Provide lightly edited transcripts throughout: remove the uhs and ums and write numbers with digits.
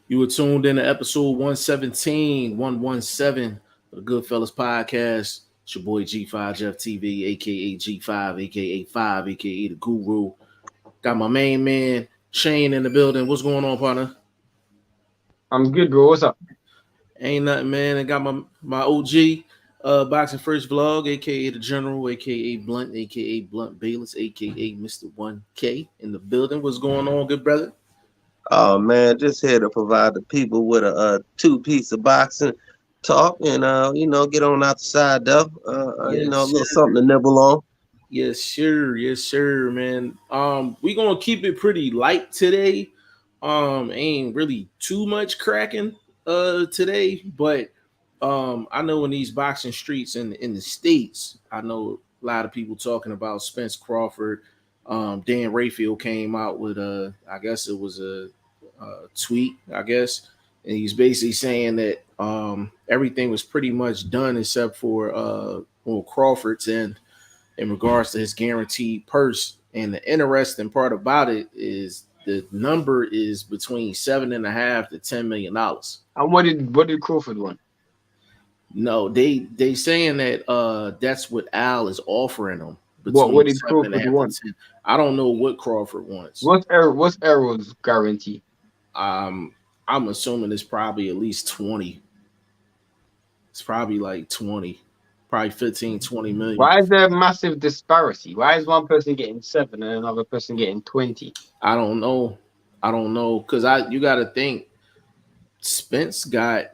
You were tuned in to episode 117, 117 of the Goodfellas podcast. It's your boy G5 Jeff TV, aka G5, aka 5, aka the Guru. Got my main man Shane in the building. What's going on, partner? I'm good, bro. What's up? Ain't nothing, man. I got my OG Boxing First Vlog, aka the General, aka Blunt, aka Blunt Bayless, aka Mr. 1K in the building. What's going on, good brother? Oh man, just here to provide the people with a two-piece of boxing talk and get on out the side though. A little something to nibble on. Yes, sir, man. We gonna keep it pretty light today. Ain't really too much cracking today, but I know in these boxing streets in the States, I know a lot of people talking about Spence Crawford. Dan Rayfield came out with I guess it was a tweet, and he's basically saying that everything was pretty much done except for Crawford's end in regards to his guaranteed purse. And the interesting part about it is the number is between $7.5 to $10 million. And what did Crawford want? No, they saying that that's what Al is offering them. What did Crawford want? I don't know what Crawford wants. What's Errol's guarantee? I'm assuming it's probably at least 20. It's probably like 20, probably 15, 20 million. Why is there a massive disparity? Why is one person getting 7 and another person getting 20? I don't know. Because you got to think Spence got.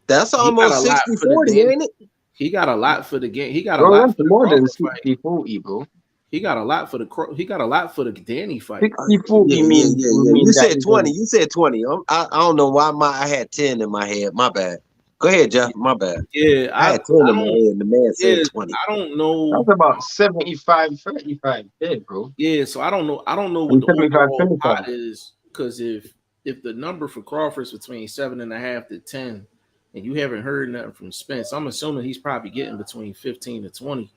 That's almost 60-40, ain't it? He got a lot for the game. He got a lot for more than 60-40, bro. He got a lot for the Danny fight. 60-40 means you said 20. You said 20. I don't know why I had 10 in my head. My bad. Go ahead, Jeff. My bad. Yeah, I had 10 in my head. And the man said 20. I don't know. That's about 75-35 there, bro. Yeah, so I don't know. I don't know what the overall pot is, because if the number for Crawford's between 7.5 to 10, and you haven't heard nothing from Spence, I'm assuming he's probably getting between 15 to 20.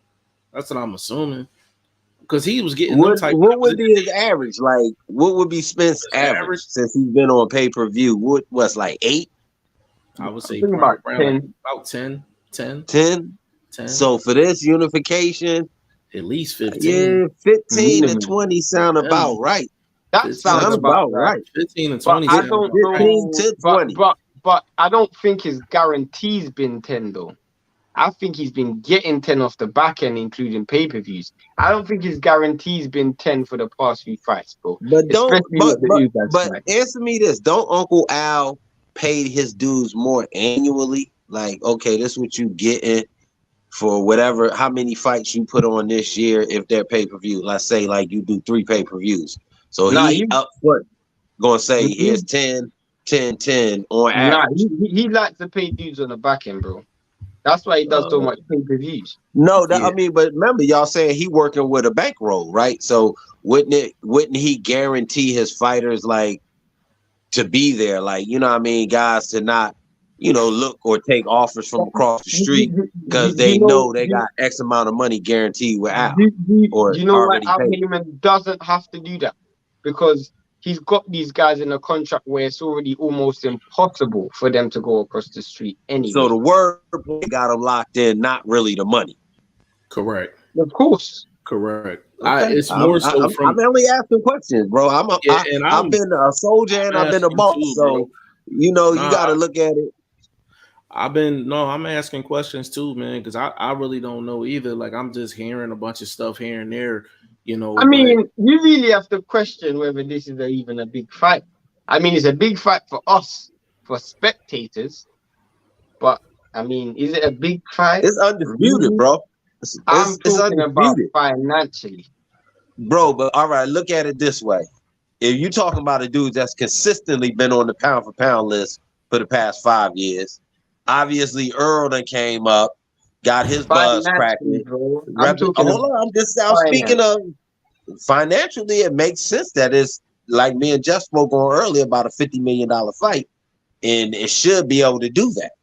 That's what I'm assuming. Because he was getting what would be his average? Like, what would be Spence's average since he's been on pay-per-view? What's like 8? I would say about 10. About 10. 10? So for this unification, at least 15. Yeah, 15 to 20 sound about right. That sounds about right. 15 and 20. I don't know. 15 to 20. But I don't think his guarantee's been 10 though. I think he's been getting 10 off the back end, including pay-per-views. I don't think his guarantee's been 10 for the past few fights, bro. But answer me this. Don't Uncle Al pay his dudes more annually? Like, okay, this is what you getting for whatever, how many fights you put on this year if they're pay-per-view. Let's say like you do 3 pay-per-views. So he up front gonna say here's 10 on average. He likes to pay dudes on the back end, bro. That's why he does so much pay-per-views. I mean, but remember, y'all saying he working with a bankroll, right? So wouldn't he guarantee his fighters like to be there, like, you know what I mean, guys to not, look or take offers from across the street because they know they got X amount of money guaranteed with Al. Why Al Heyman doesn't have to do that? Because he's got these guys in a contract where it's already almost impossible for them to go across the street anyway. So the word got them locked in, not really the money. Correct. Of course. Correct. Okay. It's more so from. I'm only asking questions, bro. I've been a soldier and I've been a boss, so you got to look at it. I'm asking questions too, man, because I really don't know either. Like, I'm just hearing a bunch of stuff here and there. I mean, you really have to question whether this is even a big fight. I mean, it's a big fight for us, for spectators. But, I mean, is it a big fight? It's undisputed, bro. I'm talking about financially. Bro, but all right, look at it this way. If you're talking about a dude that's consistently been on the pound-for-pound list for the past 5 years, obviously Earl done came up, got his buzz cracking. I'm speaking of financially, it makes sense that it's like me and Jeff spoke on earlier about a $50 million fight, and it should be able to do that.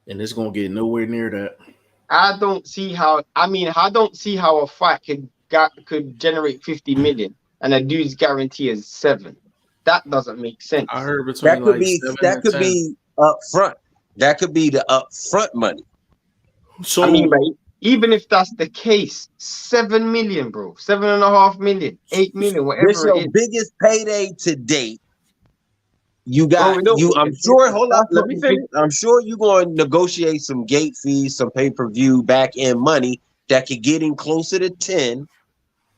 And it's gonna get nowhere near that. I don't see how a fight could generate 50 million and a dude's guarantee is 7. that doesn't make sense. I heard between like 7 and 10. Up front. That could be the upfront money. So I mean, but even if that's the case, 7 million, bro, 7.5 million, 8 million, whatever This your it is. biggest payday to date. You got Bro, you. I'm sure. Hold up. that's Let not me the finish. I'm sure you're going to negotiate some gate fees, some pay-per-view back end money that could get him closer to 10.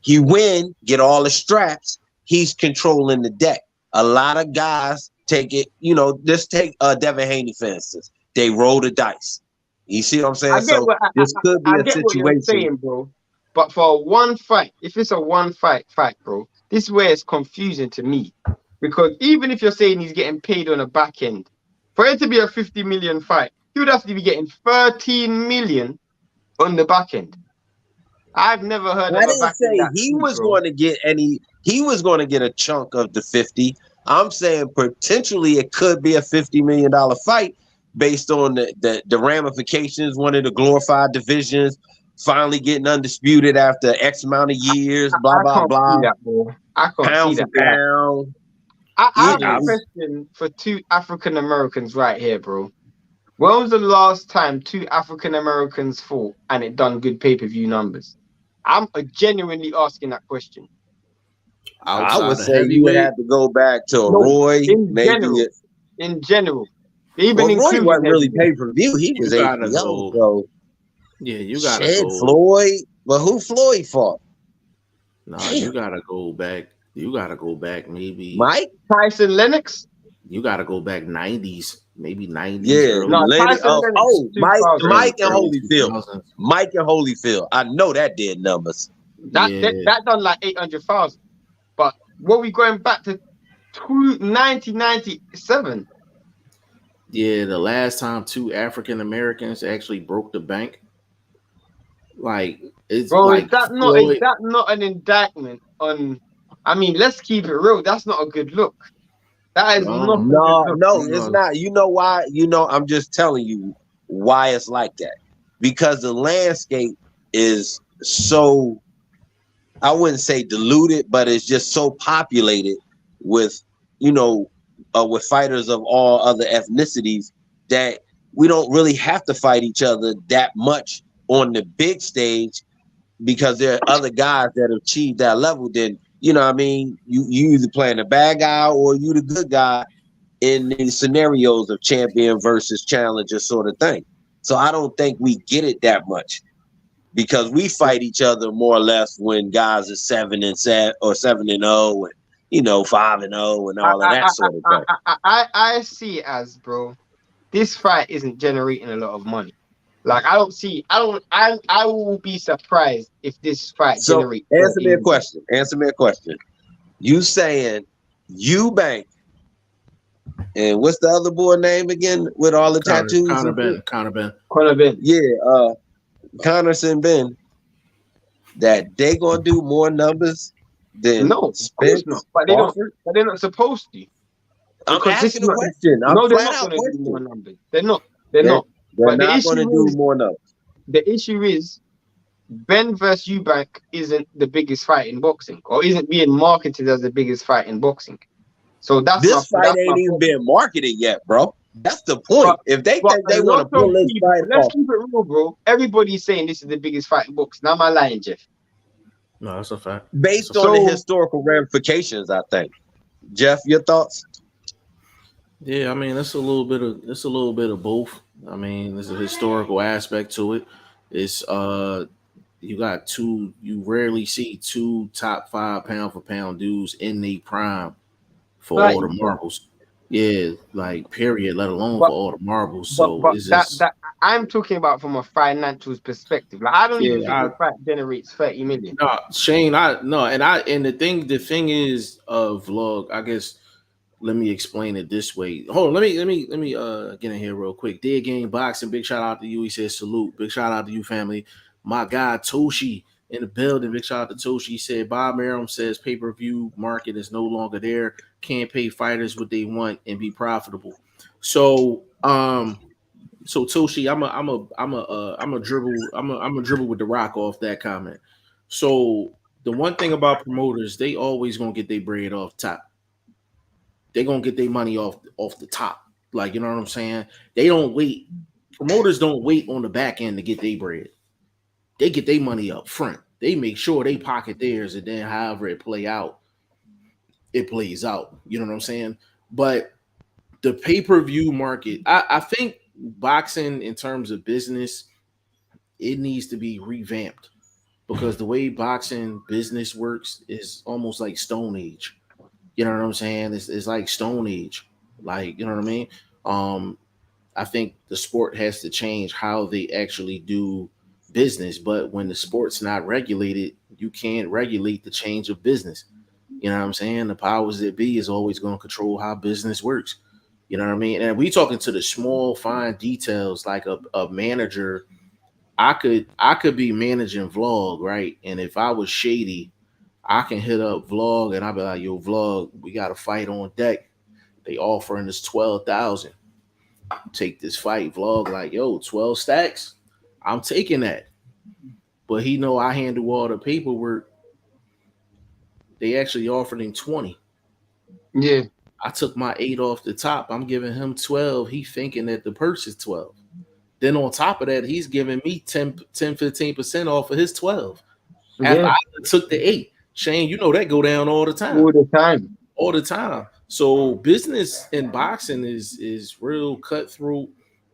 He win, get all the straps. He's controlling the deck. A lot of guys take it. You know, just take Devin Haney for instance. They roll the dice. You see what I'm saying? This could be I a get what you're situation. saying, bro. But for one fight, if it's a one fight, bro, this is where it's confusing to me. Because even if you're saying he's getting paid on the back end, for it to be a 50 million fight, he would have to be getting 13 million on the back end. I've never heard of I a didn't back end say that he cheap, was bro. going to get any. He was going to get a chunk of the 50. I'm saying potentially it could be a $50 million fight based on the ramifications. One of the glorified divisions finally getting undisputed after X amount of years. Blah I blah can't blah. see that, bro. I can't see Pound for that. pound. I have a question for two African Americans right here, bro. When was the last time two African Americans fought and it done good pay-per-view numbers? I'm genuinely asking that question. I would outside of say you would heavyweight, have to go back to a No, Roy, in maybe. general, even Roy including wasn't really heavyweight. pay per view. He was you gotta HBO. go. So Yeah, you gotta shit, go. Floyd. But who Floyd fought? Nah, Damn. you gotta go back. You gotta go back. Maybe Mike. Tyson Lennox? you gotta go back 90s, maybe 90s, Yeah, early No, Lenny. Tyson Lennox, early, 2000. Mike and early Holyfield. 2000s. Mike and Holyfield. I know that did numbers. Yeah, That done like 800,000. But what we going back to 1997? yeah. The last time two African Americans actually broke the bank, like it's Bro, is like Floyd. that not an indictment on? I mean, let's keep it real. That's not a good look. That is not a good look. No, it's not. You know why? I'm just telling you why it's like that. Because the landscape is so, I wouldn't say diluted, but it's just so populated with, with fighters of all other ethnicities that we don't really have to fight each other that much on the big stage because there are other guys that have achieved that level. Then, you know what I mean? You either playing the bad guy or you the good guy in these scenarios of champion versus challenger sort of thing. So I don't think we get it that much because we fight each other more or less when guys are 7-7 or 7-0 and 5-0 and all of that sort of thing. I see it as, bro, this fight isn't generating a lot of money. Like I will be surprised if this fight So generates. answer me a question. You saying Eubank and what's the other boy name again with all the tattoos? Conor Ben. Yeah, Connorson Ben. That they gonna do more numbers than no, Spence, not. But Crawford? they're not supposed to. I'm asking a question. They're not going to do more numbers. They're not. They're not. They're not going to do more numbers. The issue is Ben versus Eubank isn't the biggest fight in boxing, or isn't being marketed as the biggest fight in boxing. So this fight ain't even been marketed yet, bro. That's the point. If they think they want to pull this fight off, let's keep it real, bro. Everybody's saying this is the biggest fight in boxing. Now, am I lying, Jeff? No, that's a fact. Based on the historical ramifications, I think. Jeff, your thoughts? Yeah, I mean it's a little bit of both. I mean, there's a historical aspect to it. It's you rarely see two top 5 pound for pound dudes in the prime for all the marbles. Yeah, like period, let alone for all the marbles. So but it's just that I'm talking about from a financial perspective. Like I don't even think the fight generates 30 million. No, Shane, and the thing is, vlog, I guess. Let me explain it this way. Hold on, let me get in here real quick. Dead Game Boxing, big shout out to you. He says salute. Big shout out to you, family. My guy Toshi in the building. Big shout out to Toshi. He said Bob Merriam says pay-per-view market is no longer there. Can't pay fighters what they want and be profitable. So Toshi, I'm a dribble with the rock off that comment. So the one thing about promoters, they always gonna get their bread off top. they're gonna get their money off the top. Like, you know what I'm saying? They don't wait. Promoters don't wait on the back end to get their bread. They get their money up front. They make sure they pocket theirs, and then however it plays out. You know what I'm saying? But the pay-per-view market, I think boxing in terms of business, it needs to be revamped because the way boxing business works is almost like Stone Age. You know what I'm saying? It's like Stone Age. Like, you know what I mean? I think the sport has to change how they actually do business. But when the sport's not regulated, you can't regulate the change of business. You know what I'm saying? The powers that be is always going to control how business works. You know what I mean? And we talking to the small, fine details, like a manager. I could be managing Vlog, right? And if I was shady, I can hit up Vlog and I'll be like, yo, Vlog, we got a fight on deck. They offering us 12,000. Take this fight. Vlog like, yo, 12 stacks. I'm taking that. But he know I handle all the paperwork. They actually offered him 20. Yeah. I took my 8 off the top. I'm giving him 12. He thinking that the purse is 12. Then on top of that, he's giving me 10, 15% off of his 12. After I took the 8. Shane, you know that go down all the time. All the time. So business in boxing is real cutthroat.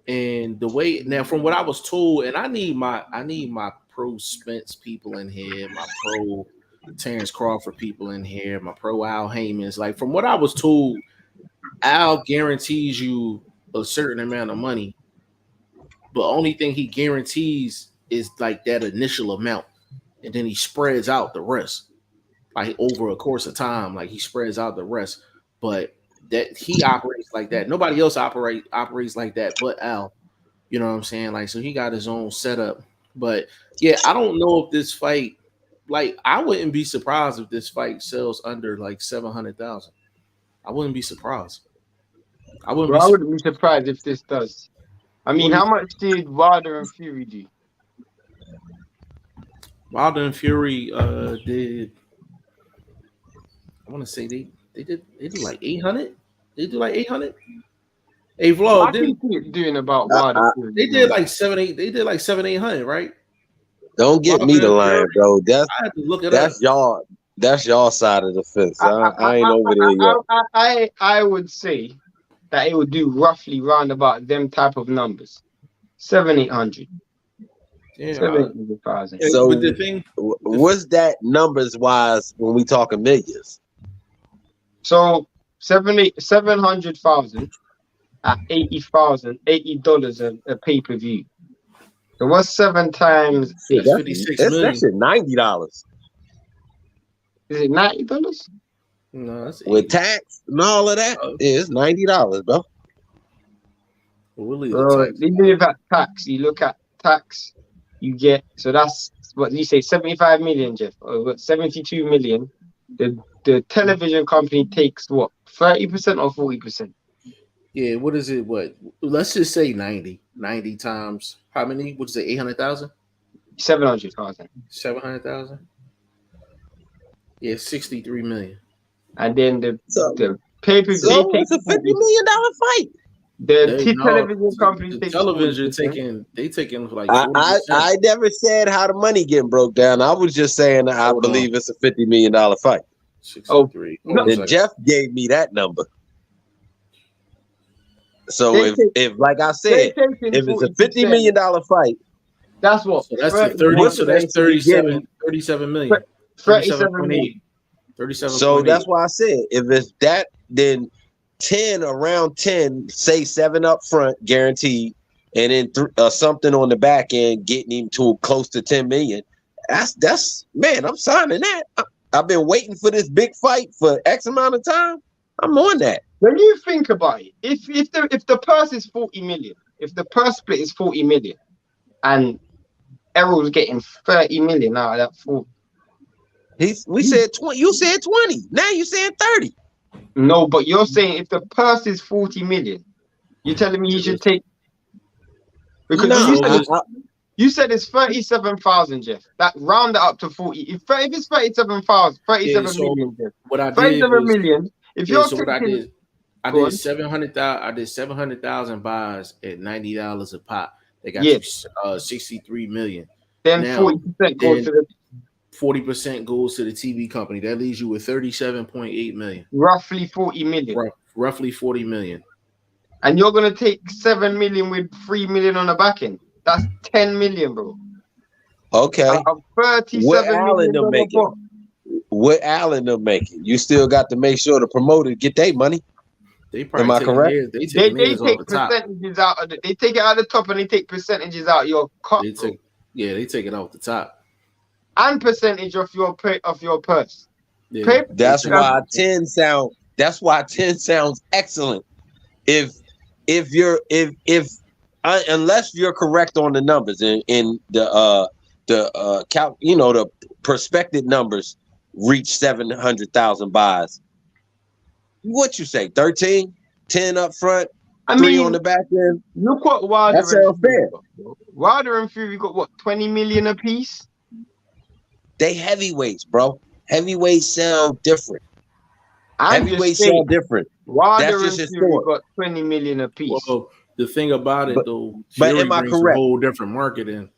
And the way now, from what I was told, and I need my pro Spence people in here, my pro Terrence Crawford people in here, my pro Al Heyman's. Like, from what I was told, Al guarantees you a certain amount of money, but only thing he guarantees is like that initial amount, and then he spreads out the rest, like over a course of time. Like, he spreads out the rest, but that he operates like that. Nobody else operates like that but Al. You know what I'm saying? Like, so he got his own setup. But yeah, I don't know if this fight, like, I wouldn't be surprised if this fight sells under like 700,000. I wouldn't be surprised. I wouldn't be surprised if this does. I mean, how much did Wilder and Fury do? Wilder and Fury did. I want to say they did like 800. They do like 800. Hey, Vlog, I think it's doing about Wilder. They did like 7-8. They did like 700-800, right? Don't get me the line, bro. That's I had to look it that's up. y'all. That's y'all side of the fence. I ain't over there yet. I would say that it would do roughly round about them type of numbers, 700-800. Yeah, 700,000. So, but the thing, what's that numbers wise when we talking millions? So 700,000 at $80 a pay-per-view. So what's 7 times 8? That's 56 million. That's $90. Is it $90? No, that's with tax and all of that. It's $90, bro. Even if at tax, you look at tax, you get, so that's what you say, 75 million, Jeff, or 72 million. The television company takes what, 30% or 40%? Yeah, what is it? What? Let's just say 90. 90 times how many? What is it? 800,000? 700,000. 700,000? Yeah, 63 million. And then the pay-per-view. So it's a $50 million fight. The television company takes television taking like 40%. I never said how the money getting broke down. I was just saying I believe it's a $50 million fight. 63. And Jeff gave me that number. So if like I said, if it's a $50 million fight, that's what. So that's 30. So that's 37 million. 37.8. 37. So that's why I said if it's that, then 10 around 10, say 7 up front guaranteed, and then something on the back end getting him to close to 10 million. That's man, I'm signing that. I've been waiting for this big fight for X amount of time. I'm on that. When you think about it, if the purse is 40 million, if the purse split is 40 million, and Errol's getting 30 million out of that 40. We said 20. You said 20. Now you saying 30. No, but you're saying if the purse is 40 million, you're telling me he should take, because you said it's 37,000, Jeff. That round it up to 40. If it's 37,000, 37 million, Jeff. What I did 37 was, million. If you're taking I Go did on. 700,000. I did 700,000 buys at $90 a pop. They got Yeah. you 63 million. Then Now, 40% goes then to the 40% goes to the TV company. That leaves you with 37.8 million. roughly 40 million. Roughly 40 million. And you're gonna take 7 million with 3 million on the back end. That's 10 million, bro. Okay. Out of What 37 Allen million them dollar making? box. What Allen them making? You still got to make sure the promoter get their money. They probably Am I taking correct? theirs. They They taking theirs off take the top. percentages out of they take it out of the top and they take percentages out your cut, They bro. take they take it off the top. And percentage of your purse. Yeah, Paper, That's they take it why off the top. 10 sound. That's why 10 sounds excellent. If unless you're correct on the numbers in the the prospective numbers reach 700,000 buys. What you say? 13, 10 up front, I 3 on mean, the back end. look what That Wilder and sounds Fury fair. got, bro. Wilder and Fury got what, 20 million a piece? They heavyweights, bro. Heavyweights sound different. I'm just Heavyweights saying, sound different. Wilder That's and just Fury historic. got 20 million a piece. Well, the thing about it But though, but Fury am I brings a correct? whole different market in.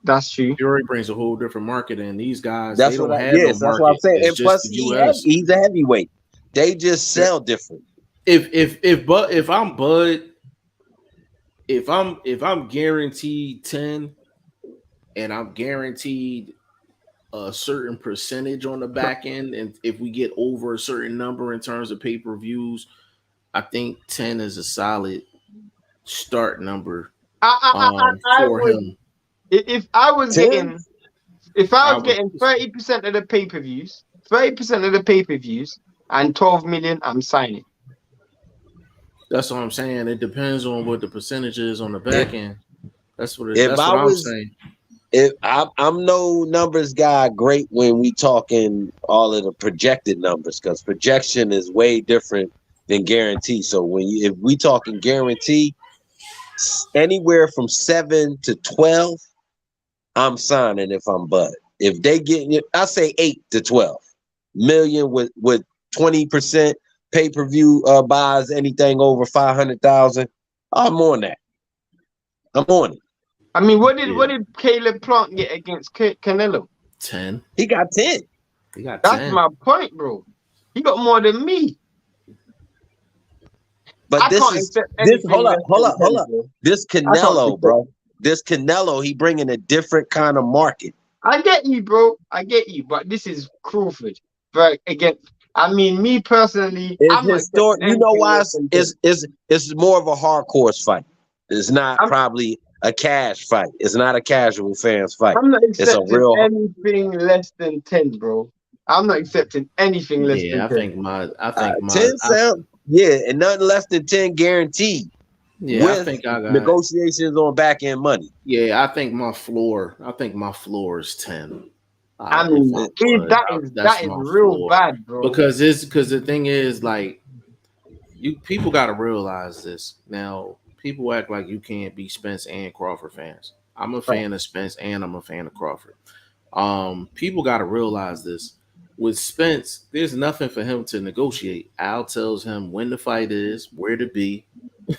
That's true. Fury brings a whole different market in. These guys, they That's don't what have no that's what I'm market. saying. It's And just plus the US. he's a heavyweight. They just sell different. If I'm Bud, if I'm guaranteed 10 and I'm guaranteed a certain percentage on the back end, and if we get over a certain number in terms of pay-per-views, I think 10 is a solid start number I for would, him. if I was 10? getting, if I I was would, getting 30% of the pay-per-views, 30% of the pay-per-views and 12 million, I'm signing. that's what I'm saying. It depends on what the percentage is on the back end. That's what I'm saying. If I'm no numbers guy, great when we talking all of the projected numbers, because projection is way different than guarantee. So if we talking guarantee, anywhere from 7 to 12, I'm signing if I'm Bud. If they getting it, I say 8 to 12 million with 20% pay-per-view buys, anything over 500,000. I'm on that. I'm on it. I mean, what did Caleb Plant get against Canelo? 10. He got 10. He got That's 10. my point, bro. He got more than me. But I can't accept anything hold up. less than 10, bro. This Canelo, bro. This Canelo, he bringing a different kind of market. I get you, bro. I get you, but this is Crawford. But again, I mean, me personally, I'm not Historic. You know anything why? less than 10. It's more of a hardcore fight. It's not I'm- probably a cash fight. It's not a casual fans fight. I'm not It's a accepting real. anything less than 10, bro. I'm not accepting anything less than 10. I think my 10 sound. Yeah, and nothing less than 10 guaranteed. Yeah, with I think I got negotiations on back end money. Yeah, I think my floor is 10. I mean, that is real bad, bro. Because the thing is, like, people got to realize this. Now, people act like you can't be Spence and Crawford fans. I'm a fan of Spence and I'm a fan of Crawford. People got to realize this. With Spence, there's nothing for him to negotiate. Al tells him when the fight is, where to be,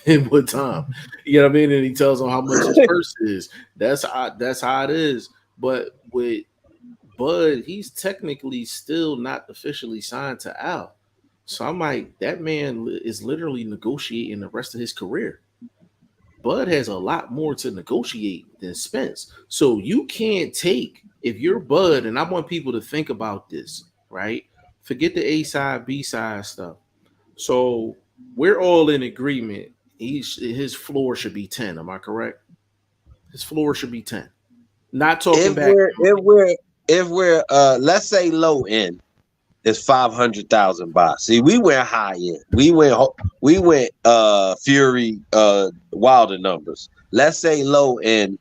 and what time. You know what I mean? And he tells him how much his purse is. That's how it is. But with Bud, he's technically still not officially signed to Al. So I'm like, that man is literally negotiating the rest of his career. Bud has a lot more to negotiate than Spence. So you can't take, if you're Bud, and I want people to think about this, right? Forget the A side, B side stuff. So we're all in agreement. His floor should be 10. Am I correct? His floor should be 10. Not talking back. If we're let's say low end is 500,000 buys. See, we went high end. We went Fury Wilder numbers. Let's say low end,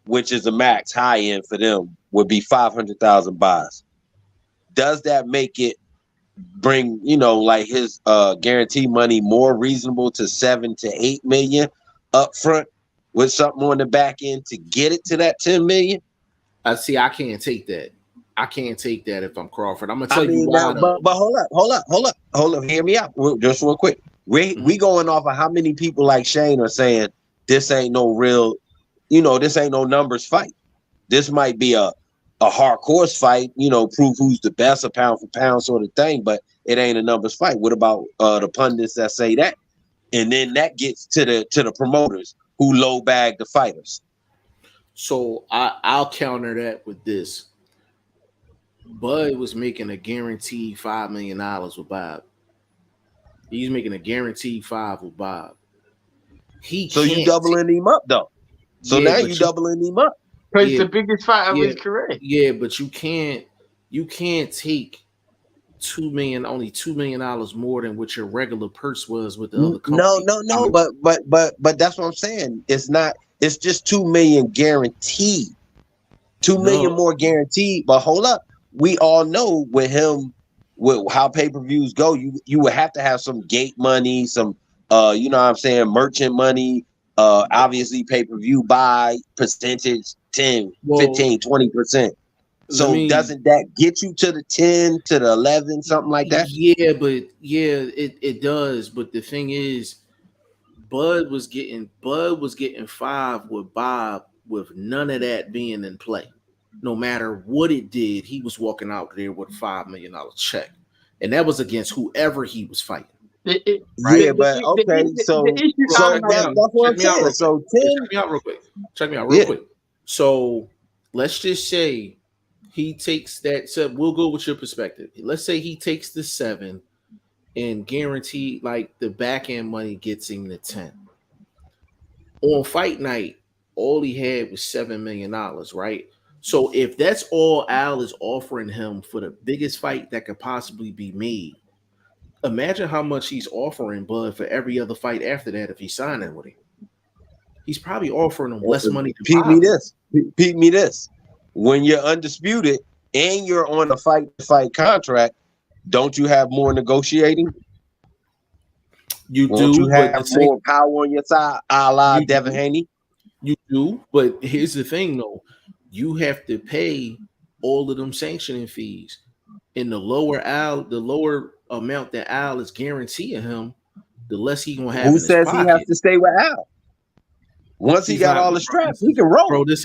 which is the max, high end for them would be 500,000 buys. Does that make it bring, like his guarantee money more reasonable to 7 to 8 million up front with something on the back end to get it to that 10 million? I can't take that. I can't take that if I'm Crawford. I'm gonna tell you why. But hold up. Hear me out just real quick. We going off of how many people like Shane are saying this ain't no real, this ain't no numbers fight. This might be a hard course fight, prove who's the best, a pound for pound sort of thing, but it ain't a numbers fight. What about the pundits that say that? And then that gets to the promoters who low bag the fighters. So I'll counter that with this. Bud was making a guaranteed $5 million with Bob. He's making a guaranteed $5 with Bob. So you doubling him up though. So now you doubling him up. Because it's the biggest fight of his career. Yeah, but you can't take only $2 million more than what your regular purse was with the other company. No. But that's what I'm saying. It's just $2 million guaranteed. $2 million more guaranteed. But hold up. We all know with him, with how pay-per-views go, you would have to have some gate money, some merchant money, obviously pay-per-view buy percentage 10, 15, 20%. So doesn't that get you to the 10, to the 11, something like that? Yeah, it does. But the thing is, Bud was getting 5 with Bob with none of that being in play. No matter what it did, he was walking out there with a $5 million check. And that was against whoever he was fighting. Right? But okay, so that's what I'm saying. So 10. Check me out real quick. So let's just say he takes that. So we'll go with your perspective. Let's say he takes the 7 and guaranteed like the back end money gets him the 10. On fight night, all he had was $7 million, right? So if that's all Al is offering him for the biggest fight that could possibly be made, imagine how much he's offering Bud for every other fight after that if he's signing with him. He's probably offering him less money than Bob. Peep me this. When you're undisputed and you're on a fight contract, don't you have more negotiating? Won't you have more power on your side, a la Devin Haney? You do, but here's the thing though. You have to pay all of them sanctioning fees. And the lower amount that Al is guaranteeing him, the less he gonna have. Who says he has to stay with Al? Once he got all the straps, he can roll. Bro, this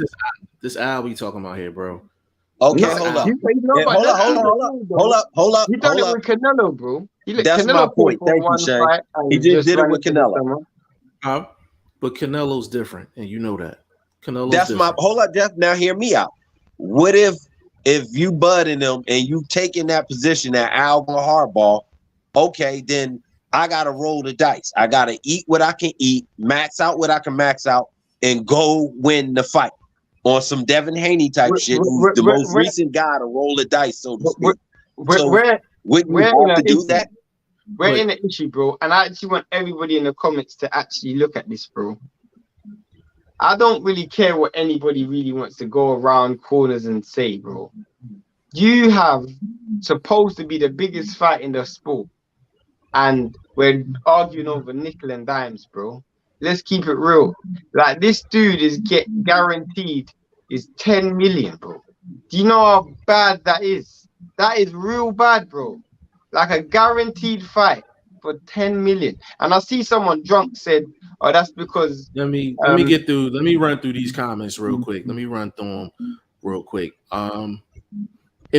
Al we talking about here, bro. Okay, hold up. Hold up. He done it with Canelo, bro. That's my point. Thank you, Shane. He just did it with Canelo. But Canelo's different, and you know that. Hold up, Jeff. Now hear me out. What if you budding them and you taking that position that Al gonna hardball? Okay, then I gotta roll the dice. I gotta eat what I can eat, max out what I can max out, and go win the fight on some Devin Haney type shit. Who's the most recent guy to roll the dice, so to speak. Wouldn't you have to do that? We're in the issue, bro, and I actually want everybody in the comments to actually look at this, bro. I don't really care what anybody really wants to go around corners and say, bro. You have supposed to be the biggest fight in the sport, and we're arguing over nickel and dimes, bro. Let's keep it real. Like, this dude is guaranteed is 10 million, bro. Do you know how bad that is? That is real bad, bro. Like a guaranteed fight for 10 million. And I see someone drunk said, oh, that's because let me run through these comments real quick. Let me run through them real quick. And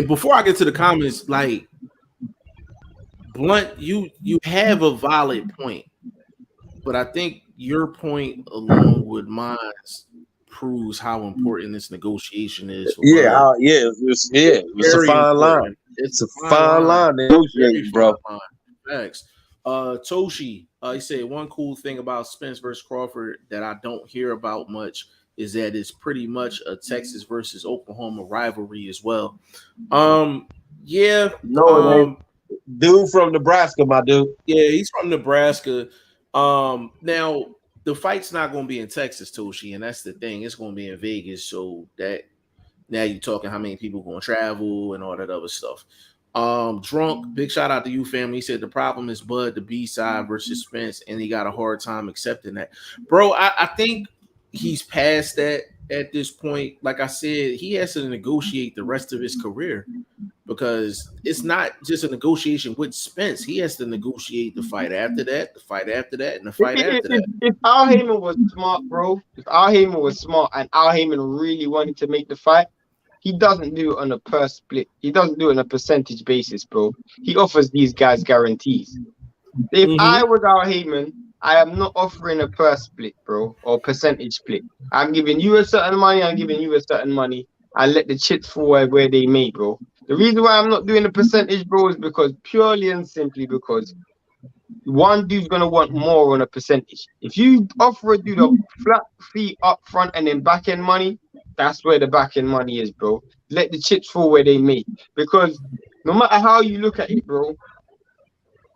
before I get to the comments, like, Blunt, you have a valid point, but I think your point along with mine proves how important this negotiation is. It's a fine line. It's a fine line negotiating, bro. Thanks. Toshi, he said one cool thing about Spence versus Crawford that I don't hear about much is that it's pretty much a Texas versus Oklahoma rivalry as well. Dude from Nebraska, my dude. Yeah, he's from Nebraska. Now the fight's not going to be in Texas, Toshi, and that's the thing. It's going to be in Vegas, so that now you're talking how many people going to travel and all that other stuff. Drunk, big shout out to you, family. He said the problem is Bud, the B-side versus Spence, and he got a hard time accepting that. Bro, I think he's past that. at this point, like I said, he has to negotiate the rest of his career because it's not just a negotiation with Spence. He has to negotiate the fight after that, the fight after that, and the fight after that. If Al Heyman was smart, bro, if Al Heyman was smart and Al Heyman really wanted to make the fight, he doesn't do it on a per split. He doesn't do it on a percentage basis, bro. He offers these guys guarantees. If I was Al Heyman, I am not offering a per split, bro, or percentage split. I'm giving you a certain money, I'm giving you a certain money, and let the chips fall where they may, bro. The reason why I'm not doing a percentage, bro, is because purely and simply because one dude's gonna want more on a percentage. If you offer a dude a flat fee up front and then back end money, that's where the back end money is, bro. Let the chips fall where they may. Because no matter how you look at it, bro,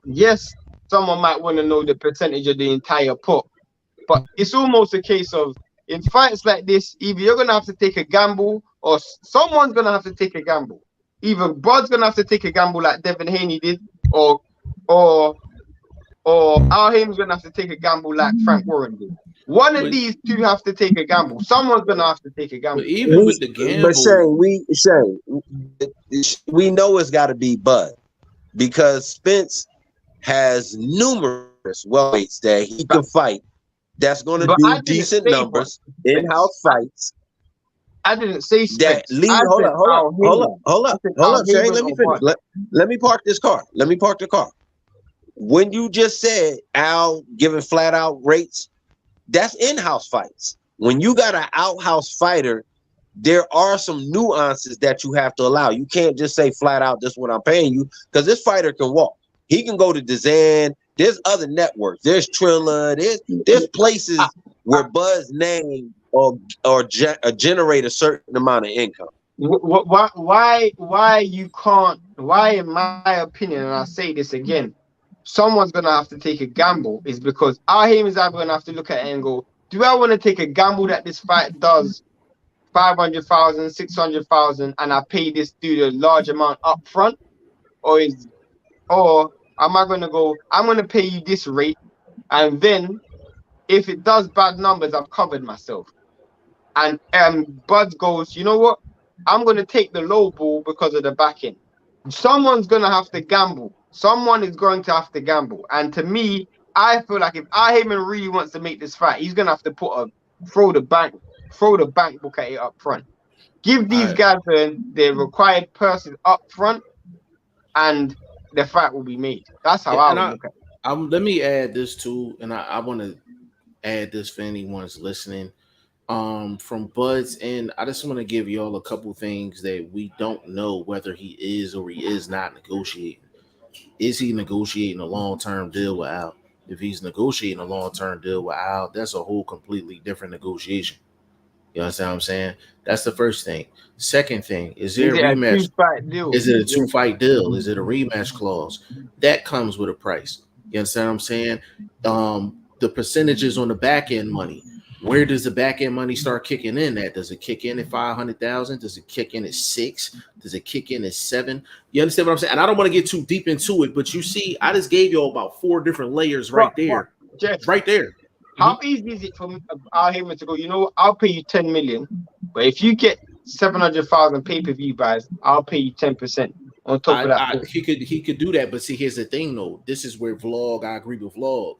yes, someone might want to know the percentage of the entire pot, but it's almost a case of in fights like this, either you're gonna have to take a gamble or someone's gonna have to take a gamble. Either Bud's gonna have to take a gamble like Devin Haney did, or Al Heyman's gonna have to take a gamble like Frank Warren did. One of these two have to take a gamble. Someone's gonna have to take a gamble. But even with the gamble, but Shane, we know it's got to be Bud because Spence has numerous welterweights that he can fight. That's going to do decent numbers in-house fights. I didn't say Spence. Hold up, Shane. Let me finish. Let me park this car. Let me park the car. When you just said Al giving flat out rates, that's in-house fights. When you got an outhouse fighter, there are some nuances that you have to allow. You can't just say flat out, this is what I'm paying you, because this fighter can walk. He can go to Dazan. There's other networks. There's Trilla. There's places where Bud's name or generate a certain amount of income. Why you can't? Why, in my opinion, and I say this again, someone's gonna have to take a gamble is because Al Heyman's either gonna have to look at it and go, do I want to take a gamble that this fight does 500,000, 600,000, and I pay this dude a large amount up front, or am I gonna go, I'm gonna pay you this rate, and then if it does bad numbers, I've covered myself. And Bud goes, you know what? I'm gonna take the low ball because of the back end. Someone's gonna have to gamble. Someone is going to have to gamble. And to me, I feel like if Al Heyman really wants to make this fight, he's gonna have to throw the bank book at it up front. Give these guys the required purses up front, and the fight will be made. That's how I would look at it. Let me add this too, and I want to add this for anyone that's listening. From Bud's end, I just want to give y'all a couple things that we don't know whether he is or he is not negotiating. Is he negotiating a long-term deal with Al? If he's negotiating a long-term deal with Al, that's a whole completely different negotiation. You understand what I'm saying? That's the first thing. Second thing, is there a rematch? Is it a two-fight deal? Is it a rematch clause? That comes with a price. You understand what I'm saying? The percentages on the back end money. Where does the back end money start kicking in at? Does it kick in at 500,000? Does it kick in at 6? Does it kick in at 7? You understand what I'm saying? And I don't want to get too deep into it, but you see, I just gave you about 4 different layers right there. Jeff, right there. How easy is it for Al Heyman to go, you know what, I'll pay you 10 million, but if you get 700,000 pay-per-view buys, I'll pay you 10% on top of that. He could do that, but see, here's the thing though. This is where I agree with Vlog.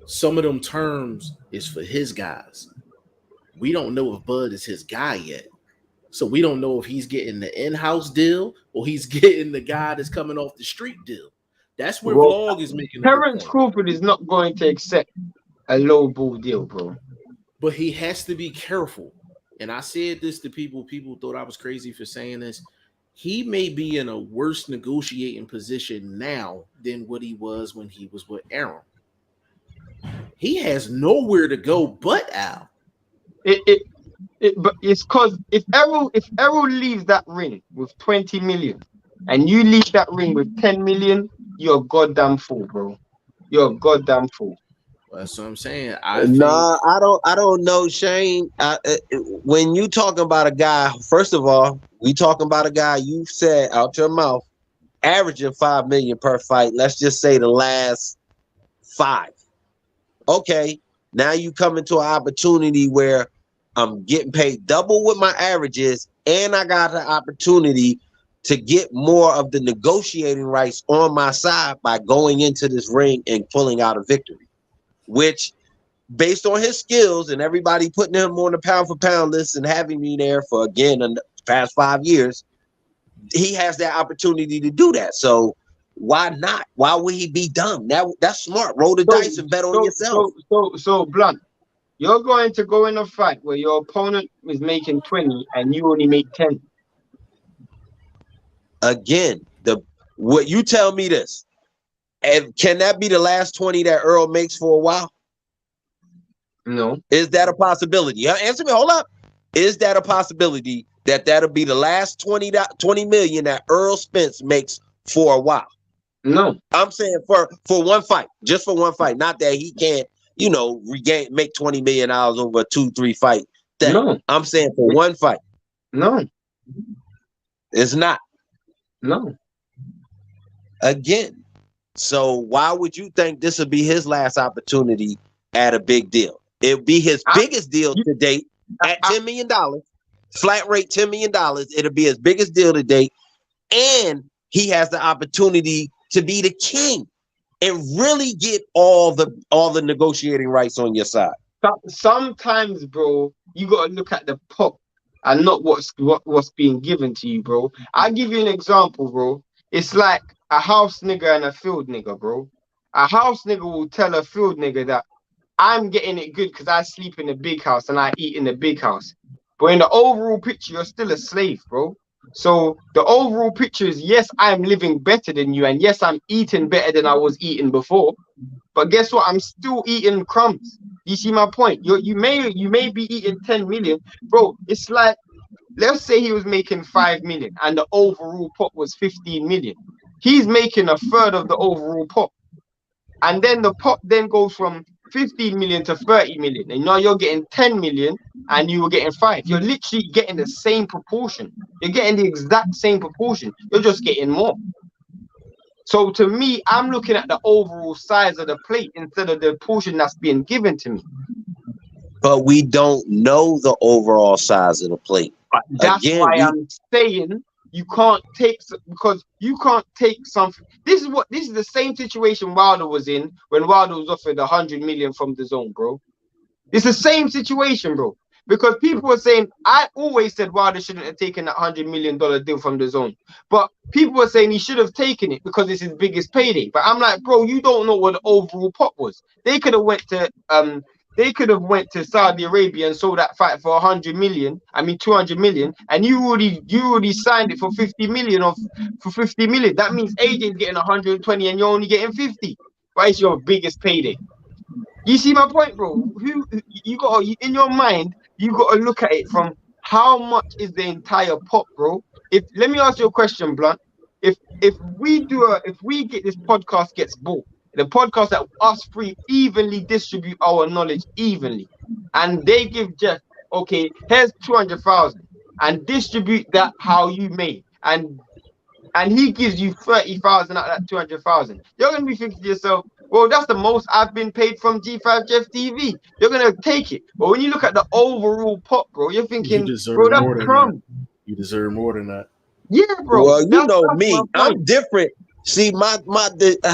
Some of them terms is for his guys. We don't know if Bud is his guy yet. So we don't know if he's getting the in-house deal or he's getting the guy that's coming off the street deal. That's where Vlog is making. Terrence Crawford is not going to accept a low ball deal, bro. But he has to be careful. And I said this to people. People thought I was crazy for saying this. He may be in a worse negotiating position now than what he was when he was with Aaron. He has nowhere to go but Al. But it's because if Errol leaves that ring with 20 million and you leave that ring with 10 million, you're a goddamn fool, bro. You're a goddamn fool. That's what I'm saying. I don't know, Shane. When you talking about a guy, first of all, we talking about a guy you said out your mouth, averaging 5 million per fight. Let's just say the last 5. Okay, now you come into an opportunity where I'm getting paid double what my average is, and I got the opportunity to get more of the negotiating rights on my side by going into this ring and pulling out a victory, which based on his skills and everybody putting him on the pound for pound list and having me there for, again, in the past 5 years, he has that opportunity to do that. So why not? Why would he be dumb? That's smart. Roll the dice and bet on yourself. So Blunt, you're going to go in a fight where your opponent is making 20 and you only make 10. Again, what you tell me this, and can that be the last 20 that Earl makes for a while? No. Is that a possibility? Answer me. Hold up. Is that a possibility that that'll be the last 20 million that Earl Spence makes for a while? No. I'm saying for one fight, just for one fight. Not that he can't, make $20 million over a 2-3 fight thing. No. I'm saying for one fight. No. It's not. No. Again. So why would you think this would be his last opportunity at a big deal? It'd be his biggest deal to date at $10 million, flat rate $10 million. It'll be his biggest deal to date, and he has the opportunity to be the king and really get all the negotiating rights on your side. Sometimes, bro, you gotta look at the pop and not what's being given to you, bro. I'll give you an example, bro. It's like a house nigga and a field nigga, bro. A house nigga will tell a field nigga that I'm getting it good because I sleep in the big house and I eat in the big house. But in the overall picture, you're still a slave, bro. So the overall picture is, yes, I'm living better than you, and yes, I'm eating better than I was eating before. But guess what? I'm still eating crumbs. You see my point? You may be eating 10 million, bro. It's like, let's say he was making 5 million and the overall pot was 15 million. He's making a third of the overall pot. And then the pot then goes from 15 million to 30 million. And now you're getting 10 million and you were getting 5. You're literally getting the same proportion. You're getting the exact same proportion. You're just getting more. So to me, I'm looking at the overall size of the plate instead of the portion that's being given to me. But we don't know the overall size of the plate. That's why I'm saying you can't take, because you can't take something. This is the same situation Wilder was in when Wilder was offered 100 million from the zone, bro. It's the same situation, bro. Because people were saying, I always said Wilder shouldn't have taken that $100 million deal from the zone. But people were saying he should have taken it because it's his biggest payday. But I'm like, bro, you don't know what the overall pot was. They could have went to Saudi Arabia and sold that fight for 200 million, and you already signed it for 50 million for 50 million. That means AJ's getting 120 and you're only getting 50. Right? It's your biggest payday. You see my point, bro? In your mind, you gotta look at it from how much is the entire pot, bro. Let me ask you a question, Blunt. If we get this podcast gets bought, the podcast that us three evenly distribute our knowledge evenly, and they give Jeff, okay, here's 200,000 and distribute that how you may, and he gives you 30,000 out of that 200,000, you're gonna be thinking to yourself, well, that's the most I've been paid from G5 Jeff TV. You're gonna take it. But when you look at the overall pot, bro, you're thinking, bro, that's crumb. You deserve more than that. Yeah, bro. Well, you know me, I'm different. See,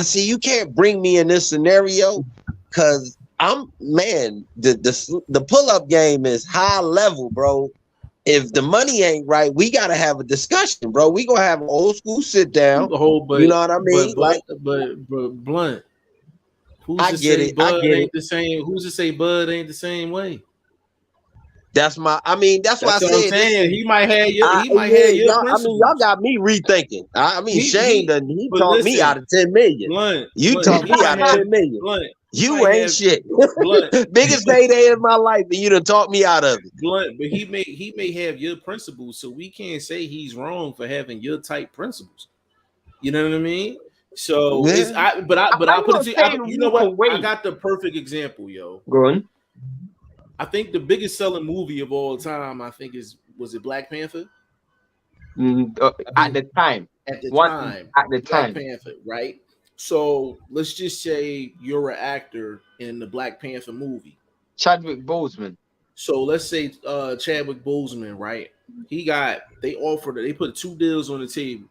see, you can't bring me in this scenario because the pull-up game is high level, bro. If the money ain't right, we gotta have a discussion, bro. We gonna have an old school sit down. You know what I mean? But Blunt, who's I to get say it. Bud I get ain't it. the same? Who's to say Bud ain't the same way? That's why I what said I'm saying. He might have your principles. y'all got me rethinking. Shane taught me out of 10 million. You taught me out of 10 million. You ain't shit. Biggest payday in my life, and you done taught me out of it. Blunt, but he may have your principles, so we can't say he's wrong for having your type principles. You know what I mean? So yeah. I'll put it to you. You know what? I got the perfect example, yo. Go on. I think the biggest selling movie of all time, was it Black Panther? At the time. Black Panther, right? So let's just say you're an actor in the Black Panther movie. Chadwick Boseman. So let's say Chadwick Boseman, right? They put 2 deals on the table.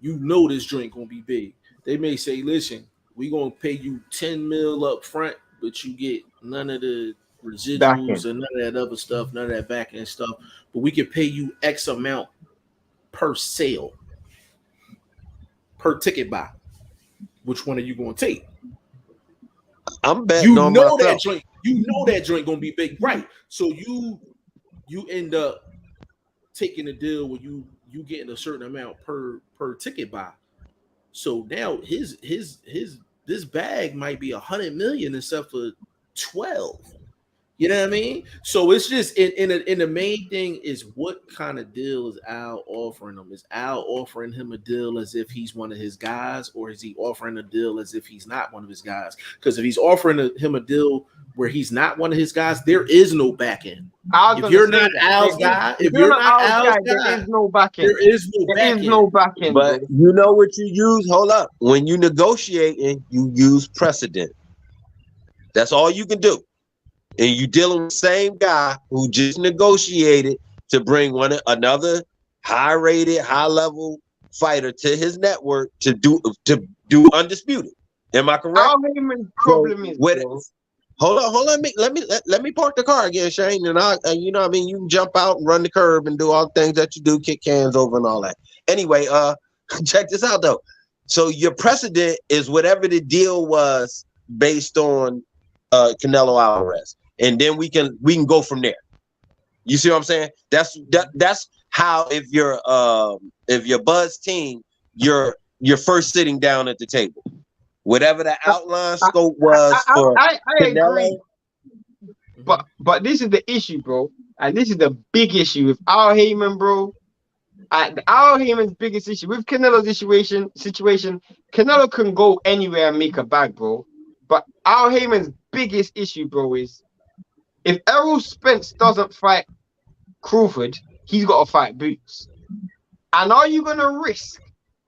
You know this joint gonna be big. They may say, listen, we gonna pay you 10 mil up front, but you get none of the residuals Backing. and none of that other stuff, none of that back end stuff. But we can pay you X amount per sale, per ticket buy. Which one are you gonna take? I'm betting on myself. You know that joint gonna be big, right? So you end up taking a deal where you getting a certain amount per ticket buy. So now his this bag might be 100 million instead for 12. You know what I mean? So it's just in the main thing is what kind of deal is Al offering him? Is Al offering him a deal as if he's one of his guys, or is he offering a deal as if he's not one of his guys? Because if he's offering him a deal where he's not one of his guys, there is no back end. If you're not Al's guy, there is no back end. There is no back end. But you know what you use? Hold up. When you negotiating, you use precedent. That's all you can do. And you dealing with the same guy who just negotiated to bring another high-rated, high-level fighter to his network to do undisputed. Am I correct? Our main problem is, hold on. Let me park the car again, Shane, and you know what I mean. You can jump out and run the curb and do all the things that you do, kick cans over and all that. Anyway, check this out though. So your precedent is whatever the deal was based on Canelo Alvarez. And then we can go from there. You see what I'm saying? That's how if you're Buzz team, you're first sitting down at the table. Whatever the outline scope was I agree. But this is the issue, bro. And this is the big issue with Al Heyman, bro. Al Heyman's biggest issue with Canelo's situation, Canelo can go anywhere and make a bag, bro. But Al Heyman's biggest issue, bro, is if Errol Spence doesn't fight Crawford, he's got to fight Boots. And are you going to risk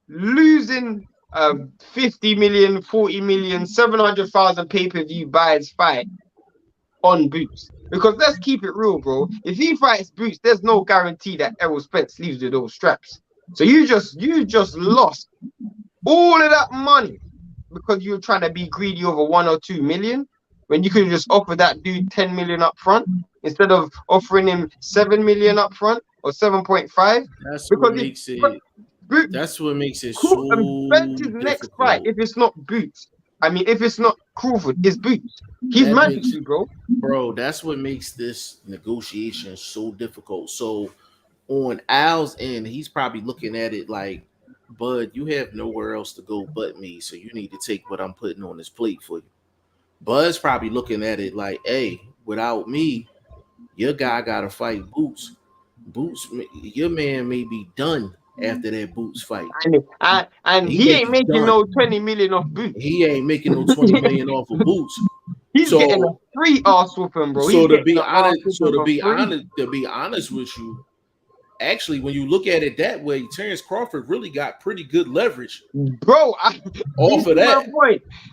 losing 50 million, 40 million, 700,000 pay-per-view buys fight on Boots? Because let's keep it real, bro. If he fights Boots, there's no guarantee that Errol Spence leaves with those straps. So you just lost all of that money because you're trying to be greedy over 1 or 2 million. When you could just offer that dude 10 million up front instead of offering him 7 million up front or 7.5. That's what makes it so Spence's next fight, if it's not Boots, if it's not Crawford, it's Boots. He's mandatory, bro. Bro, that's what makes this negotiation so difficult. So on Al's end, he's probably looking at it like, Bud, you have nowhere else to go but me, so you need to take what I'm putting on this plate for you. Bud's probably looking at it like, hey, without me, your guy got to fight Boots. Your man may be done after that Boots fight. And he ain't making no 20 million off Boots. He ain't making no 20 million off of Boots. He's getting a free ass whooping, bro. So to be honest with you, actually, when you look at it that way, Terrence Crawford really got pretty good leverage, bro. Off of that,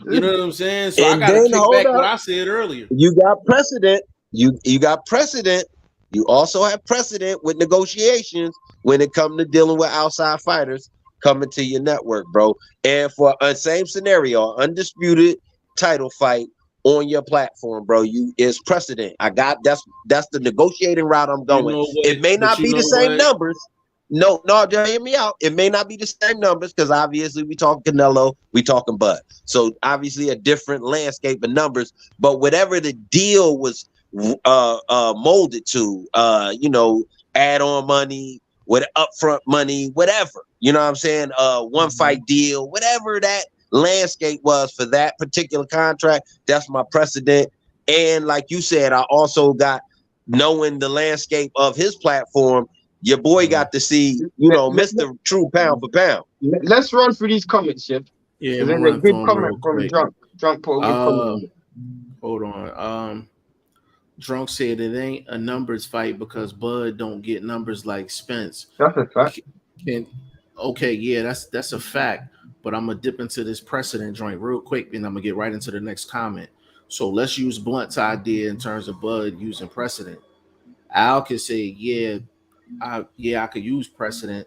you know what I'm saying? So and I got to kick back what I said earlier. You got precedent. You got precedent. You also have precedent with negotiations when it comes to dealing with outside fighters coming to your network, bro. And for a same scenario, undisputed title fight on your platform, bro, it's precedent. That's the negotiating route I'm going. It may not be the same numbers. No, just hear me out. It may not be the same numbers because obviously we talking Canelo, we talking Bud. So obviously a different landscape of numbers. But whatever the deal was molded to, add-on money, with upfront money, whatever. You know what I'm saying? One fight deal, whatever that landscape was for that particular contract, that's my precedent. And like you said, I also got, knowing the landscape of his platform, your boy got to see, Mr. True pound for pound. Let's run through these comments, Chef. Yeah, there's a good comment from Drunk put a good comment. Hold on. Drunk said it ain't a numbers fight because Bud don't get numbers like Spence. That's a fact. Okay, yeah, that's a fact. But I'm gonna dip into this precedent joint real quick, and I'm gonna get right into the next comment. So let's use Blunt's idea in terms of Bud using precedent. Al can say, I could use precedent,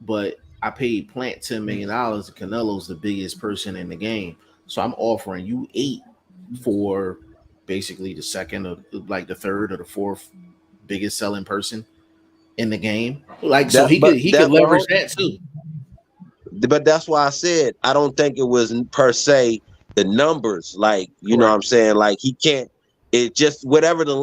but I paid Plant $10 million. Canelo's the biggest person in the game, so I'm offering you 8 for basically the second or like the third or the fourth biggest selling person in the game. Like, so That, but he could that, leverage that too. but that's why I said I don't think it was per se the numbers. Like, you know what Correct. I'm saying? Like, he can't. It just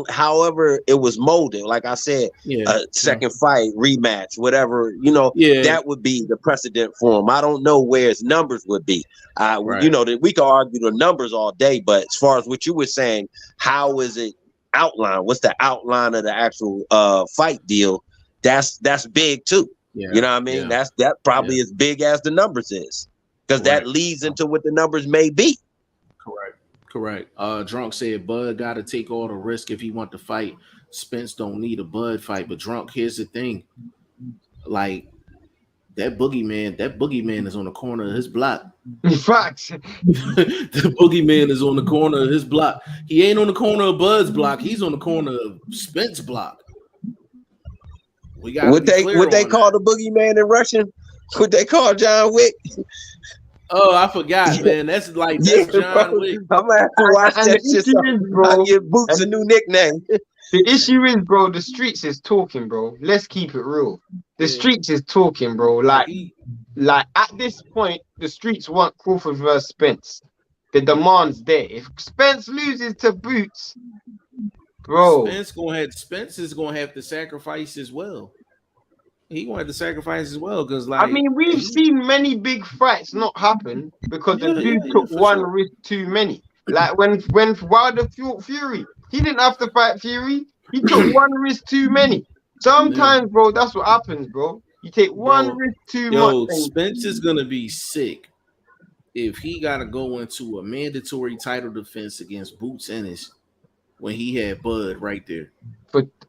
however it was molded. Like I said, Yeah. a second fight, rematch, whatever. You know, Yeah. that would be the precedent for him. I don't know where his numbers would be. Right. You know, that we could argue the numbers all day, but as far as what you were saying, how is it outlined? What's the outline of the actual fight deal? That's big too. Yeah. You know what I mean? That probably as big as the numbers is, because that leads into what the numbers may be. Correct. Drunk said Bud got to take all the risk if he want to fight. Spence don't need a Bud fight, but Drunk, here's the thing: like that boogeyman is on the corner of his block. Facts. The boogeyman is on the corner of his block. He ain't on the corner of Bud's block. He's on the corner of Spence's block. We got what they call the boogeyman in Russian? What they call John Wick? Oh, I forgot, man. That's John Wick. I'm gonna have to watch that shit. I'll give Boots a new nickname. The issue is, bro, the streets is talking, bro. Let's keep it real. The streets is talking, bro. Like at this point, the streets want Crawford versus Spence. The demand's there. If Spence loses to Boots, bro, Spence is gonna have to sacrifice as well. He gonna have to sacrifice as well because, like, I mean, we've seen many big fights not happen because the dude took one risk too many. Like when Wilder fought Fury, he didn't have to fight Fury. He took one risk too many. Sometimes, bro, that's what happens, bro. You take one risk too much. Spence is gonna be sick if he gotta go into a mandatory title defense against Boots Ennis when he had Bud right there.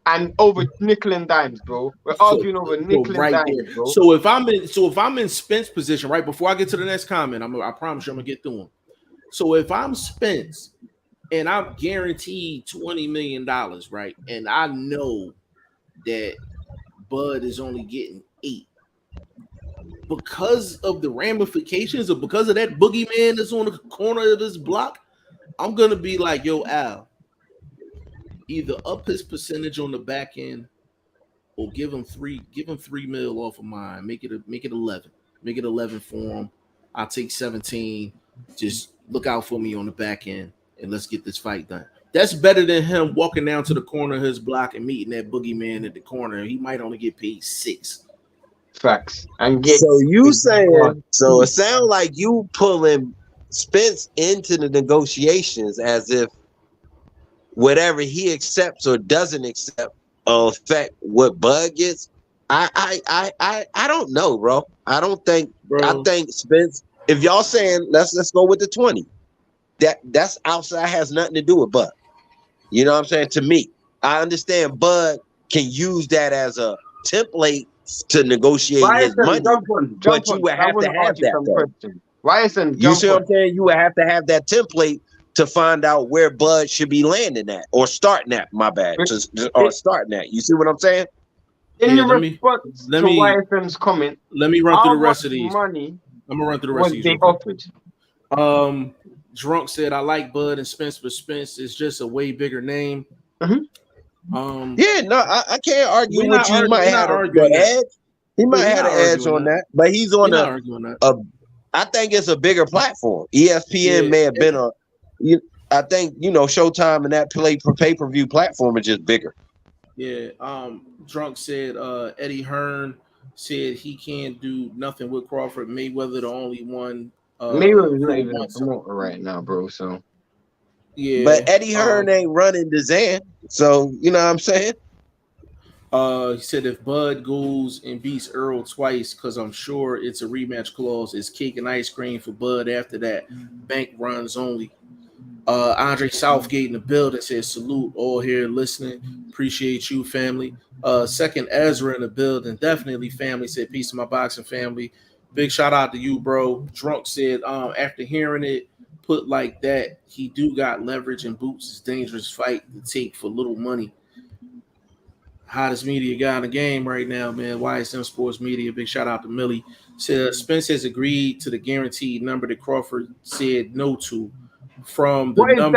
And over nickel and dimes, bro. We're arguing over nickel and dimes, bro. So if I'm in Spence position, right before I get to the next comment, I promise you I'm gonna get through them. So if I'm Spence and I'm guaranteed $20 million, right, and I know that Bud is only getting 8 because of the ramifications or because of that boogeyman that's on the corner of his block, I'm gonna be like, yo, Al, either up his percentage on the back end or give him 3 mil off of mine. Make it 11. Make it 11 for him. I'll take 17. Just look out for me on the back end and let's get this fight done. That's better than him walking down to the corner of his block and meeting that boogeyman at the corner. He might only get paid 6. Facts. So you saying, so it sounds like you pulling Spence into the negotiations as if whatever he accepts or doesn't accept affect what Bud gets. I don't know, bro. I don't think, bro. I think Spence, if y'all saying let's go with the 20, that's outside, has nothing to do with Bud. You know what I'm saying? To me, I understand Bud can use that as a template to negotiate his money, but you would have to have that. Why isn't you see what I'm saying? You would have to have that template to find out where Bud should be landing at or starting at. My bad, or starting at. You see what I'm saying? In your response to YFM's comment, let me run through the rest of these. Money I'm gonna run through the rest of these. They offered. Drunk said, "I like Bud and Spence, but Spence is just a way bigger name." Mm-hmm. Yeah, no, I can't argue with you. He might have an edge. He might have an edge on that, but he's on I think it's a bigger platform. ESPN may have been I think, Showtime and that pay-per-view platform is just bigger. Yeah. Drunk said Eddie Hearn said he can't do nothing with Crawford. Mayweather the only one. Mayweather's not even a promoter right now, bro. So yeah. But Eddie Hearn ain't running Dazan. So you know what I'm saying? He said if Bud goes and beats Earl twice, because I'm sure it's a rematch clause, it's cake and ice cream for Bud after that. Bank runs only. Andre Southgate in the building says salute all here listening. Appreciate you, family. Second Ezra in the building, definitely family, said peace to my boxing family. Big shout out to you, bro. Drunk said after hearing it put like that, he do got leverage and Boots' dangerous fight to take for little money. hottest media guy in the game right now, man. YSM Sports Media. Big shout out to Millie. Said Spence has agreed to the guaranteed number that Crawford said no to. From the What is that?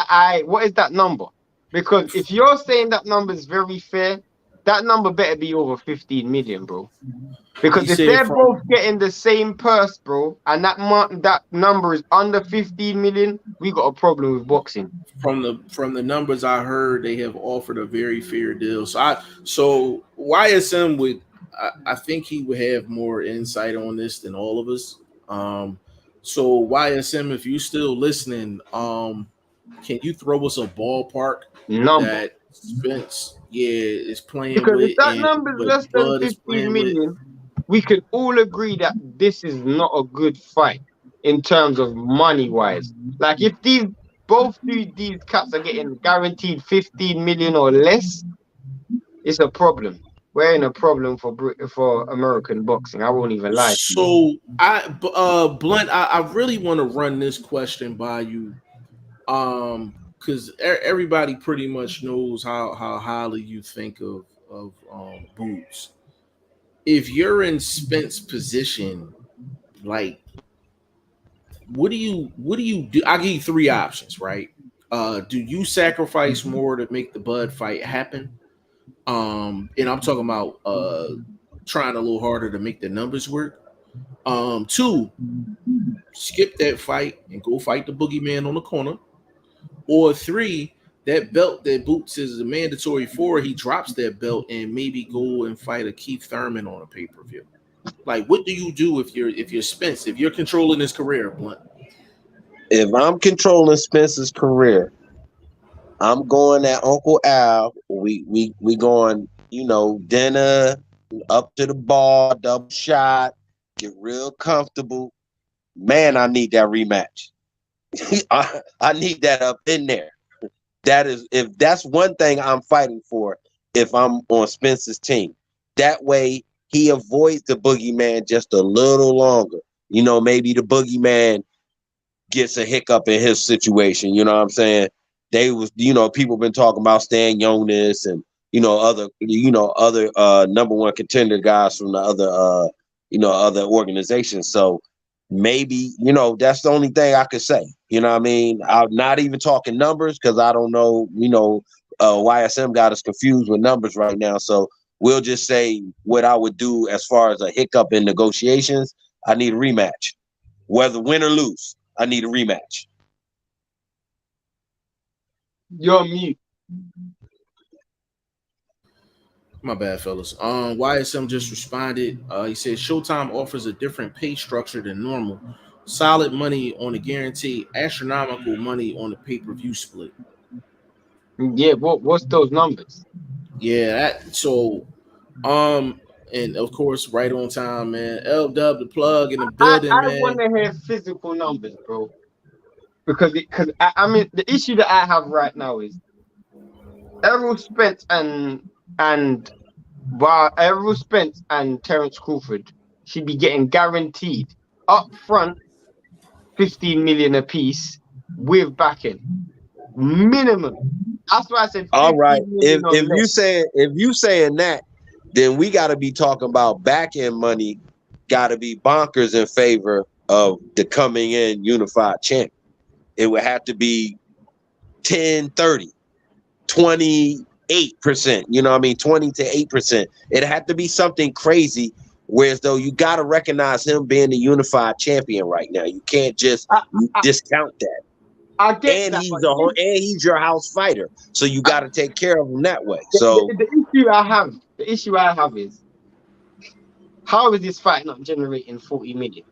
numbers, What is that number? Because if you're saying that number is very fair, that number better be over 15 million, bro. he Because if said they're both from getting the same purse, bro, and that number is under 15 million, we got a problem with boxing. from the numbers I heard, they have offered a very fair deal. So YSM would I think he would have more insight on this than all of us. So YSM, if you're still listening, can you throw us a ballpark Number. that Spence, is playing Because if with that and number is what less than Bud is 15 playing with? million, we could all agree that this is not a good fight in terms of money wise. Like if these cats are getting guaranteed 15 million or less, it's a problem. We're in a problem for American boxing. I won't even lie to you. So Blunt, I really want to run this question by you, because everybody pretty much knows how highly you think of Boots. If you're in Spence position, like what do you do? I'll give you three options, right? Do you sacrifice more to make the Bud fight happen? And I'm talking about trying a little harder to make the numbers work. Two, skip that fight and go fight the boogeyman on the corner. Or three, that belt that Boots is mandatory for, he drops that belt and maybe go and fight a Keith Thurman on a pay-per-view. Like, what do you do if you're Spence, if you're controlling his career, Blunt? If I'm controlling Spence's career, I'm going at Uncle Al. We going, dinner, up to the bar, double shot, get real comfortable. Man, I need that rematch. I need that up in there. That is, if that's one thing I'm fighting for, if I'm on Spence's team, that way he avoids the boogeyman just a little longer. Maybe the boogeyman gets a hiccup in his situation. You know what I'm saying? People been talking about Stan Jonas and other number one contender guys from the other organizations. So maybe that's the only thing I could say. You know what I mean? I'm not even talking numbers because I don't know. YSM got us confused with numbers right now. So we'll just say what I would do as far as a hiccup in negotiations. I need a rematch, whether win or lose. I need a rematch. You're mute. My bad, fellas. YSM just responded. He said Showtime offers a different pay structure than normal. Solid money on the guarantee, astronomical money on the pay-per-view split. Yeah, what's those numbers? Yeah, and of course, right on time, man. LW the plug in the building, I want man. to hear physical numbers, bro. Because I mean the issue that I have right now is Errol Spence and Errol Spence and Terence Crawford should be getting guaranteed up front 15 million apiece with backing minimum. That's why I said 15 all right. million If you saying that, then we got to be talking about back end money. Got to be bonkers in favor of the coming in unified champ. It would have to be 10, 30, 28%. You know what I mean? 20 to 8%. It had to be something crazy. Whereas though you got to recognize him being the unified champion right now. You can't just discount that. I get And that, he's your house fighter, so you got to take care of him that way. The issue I have is how is this fight not generating 40 million?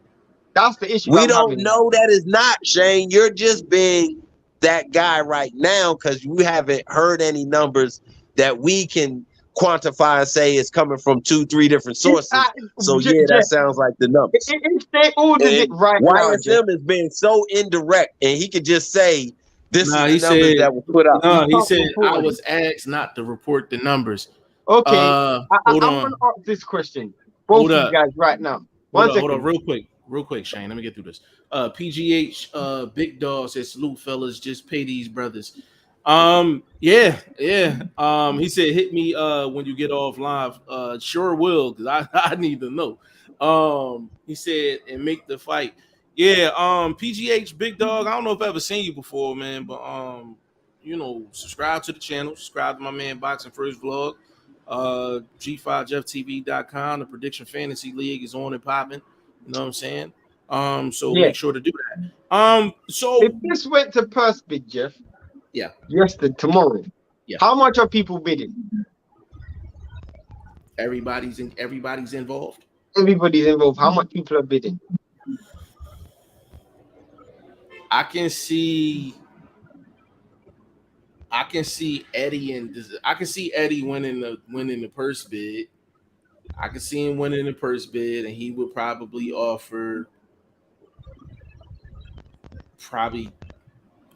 That's the issue. We don't know that is not, Shane. You're just being that guy right now because you haven't heard any numbers that we can quantify and say is coming from 2-3 different sources. That sounds like the numbers. If they ordered it right now, YSM is being so indirect, and he could just say this is the numbers that were put out. No, he said I was asked not to report the numbers. Okay, hold I'm on. gonna ask this question, both of you guys, right now. Hold on, real quick, Shane. Let me get through this. PGH, Big Dog says, salute, fellas. Just pay these brothers. Yeah. He said, hit me when you get off live. Sure will, because I need to know. He said, and make the fight. Yeah, PGH Big Dog. I don't know if I've ever seen you before, man, but subscribe to the channel, subscribe to my man Boxing First Vlog. G5JeffTV.com. The Prediction Fantasy League is on and popping. You know what I'm saying? So Yeah. make sure to do that. So If this went to purse bid, Jeff, yeah, tomorrow, yeah. how much are people bidding? Everybody's involved. Everybody's involved. How much people are bidding? I can see Eddie winning the purse bid. I can see him winning the purse bid, and he would probably offer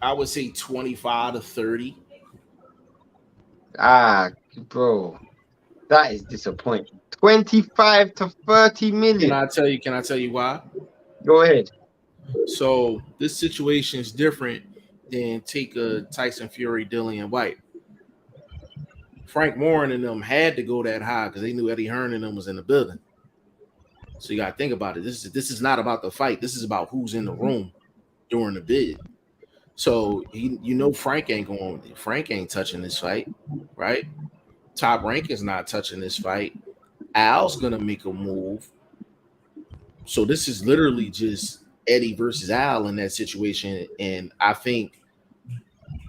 I would say 25 to 30. Bro, that is disappointing. 25 to 30 million. Can I tell you why? Go ahead. So this situation is different than take a Tyson Fury, Dillian White. Frank Warren and them had to go that high because they knew Eddie Hearn and them was in the building. So you got to think about it. This is not about the fight. This is about who's in the room during the bid. So Frank ain't touching this fight, right? Top Rank is not touching this fight. Al's gonna make a move. So this is literally just Eddie versus Al in that situation, and I think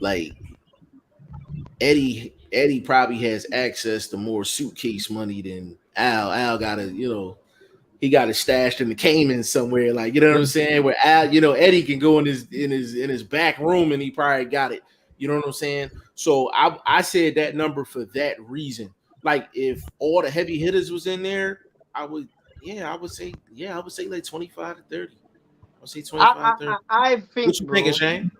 like Eddie probably has access to more suitcase money than Al. Al got he got it stashed in the Cayman somewhere, like, you know what I'm saying? Where Al, Eddie can go in his back room and he probably got it. You know what I'm saying? So I said that number for that reason. Like if all the heavy hitters was in there, I would say like 25 to 30. I would say 25 to 30. I think, what you thinking, Shane?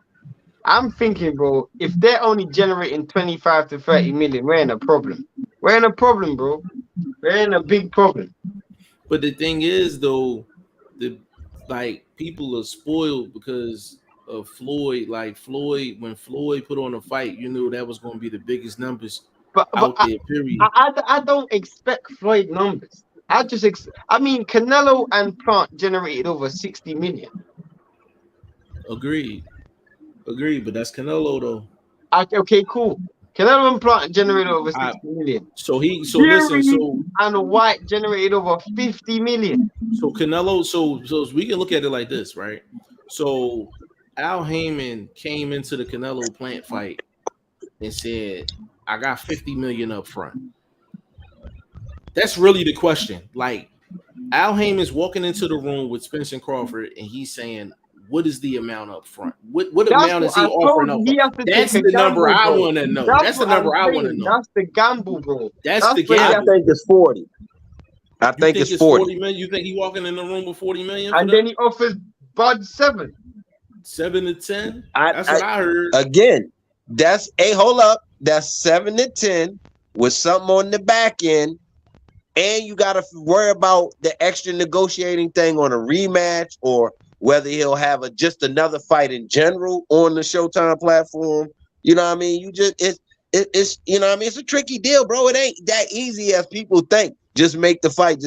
I'm thinking, bro, if they're only generating 25 to 30 million, we're in a problem. We're in a problem, bro. We're in a big problem. But the thing is, though, people are spoiled because of Floyd. Like when Floyd put on a fight, you knew that was going to be the biggest numbers out there. Period. I don't expect Floyd numbers. Canelo and Plant generated over 60 million. Agreed, but that's Canelo though. Okay, cool. Canelo and Plant generated over 60 million. So White generated over 50 million. So Canelo, so we can look at it like this, right? So Al Heyman came into the Canelo Plant fight and said, I got 50 million up front. That's really the question. Like Al Heyman's walking into the room with Spence and Crawford, and he's saying, what is the amount up front? What amount is he offering up front? That's the number I want to know. That's the number I want to know. That's the gamble, bro. That's the gamble. I think it's 40. I think it's 40 million. You think he walking in the room with 40 million? And then he offers Bud 7 to 10. That's what I heard. Again, hold up. That's 7 to 10 with something on the back end. And you got to worry about the extra negotiating thing on a rematch or whether he'll have just another fight in general on the Showtime platform. You know what I mean? It's you know what I mean? It's a tricky deal, bro. It ain't that easy as people think. Just make the fight.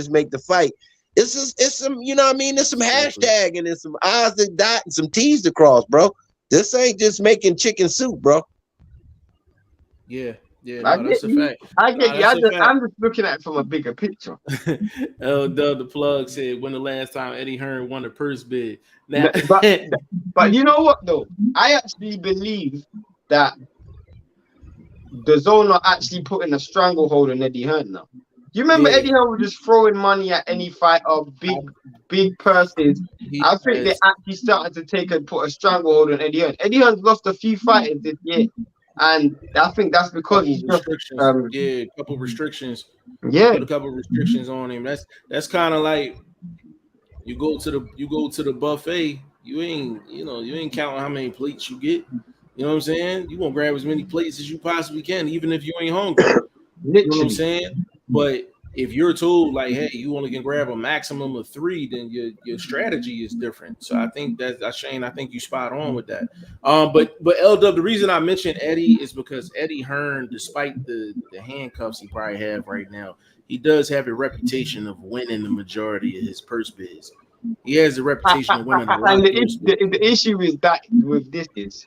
It's some, you know what I mean? There's some hashtag and there's some I's and dot and some T's to cross, bro. This ain't just making chicken soup, bro. Yeah, that's a fact. I get you. I'm just looking at it from a bigger picture. The plug said, when the last time Eddie Hearn won the purse bid? Now, but you know what though? I actually believe that the zone are actually putting a stranglehold on Eddie Hearn now. Do you remember Eddie Hearn was just throwing money at any fight of big purses? I think they actually started to put a stranglehold on Eddie Hearn. Eddie Hearn's lost a few fighters this year. And I think that's because he's just a couple restrictions. Yeah, put a couple restrictions on him. That's kind of like you go to the buffet. You ain't counting how many plates you get. You know what I'm saying? You won't grab as many plates as you possibly can, even if you ain't hungry. You know what I'm saying? But if you're told like, hey, you only can grab a maximum of 3, then your strategy is different. So I think that's Shane. I think you spot on with that. But LW, the reason I mentioned Eddie is because Eddie Hearn, despite the handcuffs he probably have right now, he does have a reputation of winning the majority of his purse bids. He has a reputation of winning a lot And of purse bids. the issue is that with this is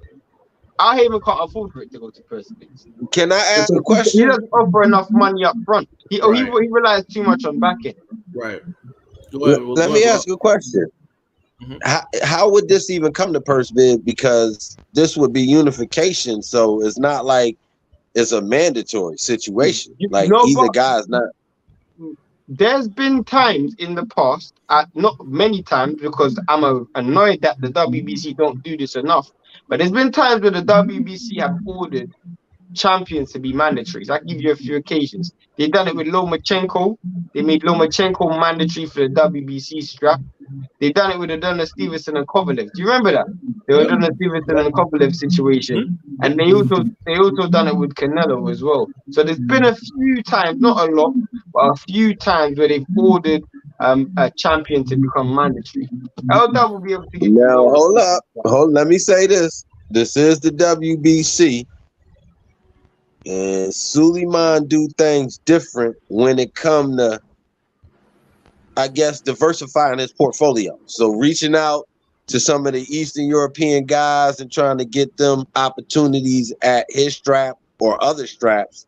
I even can't afford for it to go to first base. Can I ask a Because he question? doesn't offer enough money up front. He relies too much on back end. Right. Go ahead. Let me ask you a question. Mhm. How would this even come to purse bid? Because this would be unification, so it's not like it's a mandatory situation. Like either guy's not. There's been times in the past, not many times, because I'm annoyed that the WBC don't do this enough. But there's been times where the WBC have ordered champions to be mandatory. So I give you a few occasions. They've done it with Lomachenko. They made Lomachenko mandatory for the WBC strap. They've done it with Adonis Stevenson and Kovalev. Do you remember that? The Adonis Stevenson and Kovalev situation. And they also done it with Canelo as well. So there's been a few times, not a lot, but a few times where they've ordered a champion to become mandatory. LW will be able to give you Now more. hold up. Let me say this. This is the WBC. And Suleiman do things different when it come to, I guess, diversifying his portfolio. So reaching out to some of the Eastern European guys and trying to get them opportunities at his strap or other straps.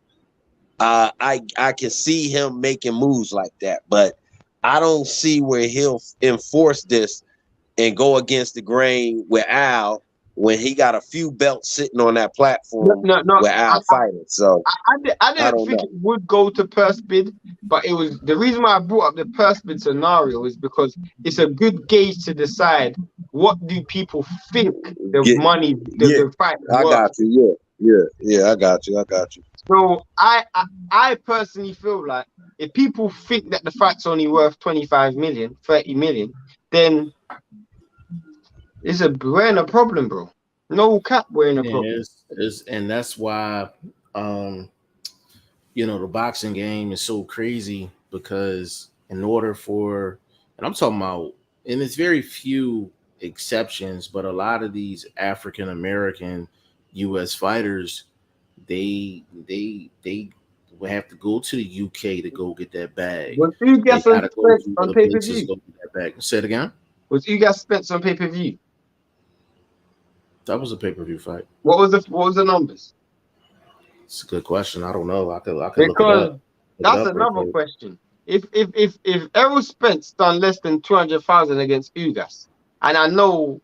I can see him making moves like that, but I don't see where he'll enforce this and go against the grain with Al when he got a few belts sitting on that platform with Al fighting. So I didn't think it would go to purse bid, but it was the reason why I brought up the purse bid scenario is because it's a good gauge to decide what do people think the money the fight is worth. I got you. Yeah. I got you. So I personally feel like if people think that the fight's only worth 25 million, 30 million, then we're in a problem, bro. No cap, we're in a problem. And that's why the boxing game is so crazy, because in order for, and I'm talking about, and it's very few exceptions, but a lot of these African American US fighters, they will have to go to the UK to go get that bag. Was Ugas Spence on pay-per-view? Say it again. Was Ugas Spence on pay-per-view? That was a pay-per-view fight. What was the numbers? It's a good question. I don't know. I could look it up. That's another question. If Errol Spence done less than 200,000 against Ugas, and I know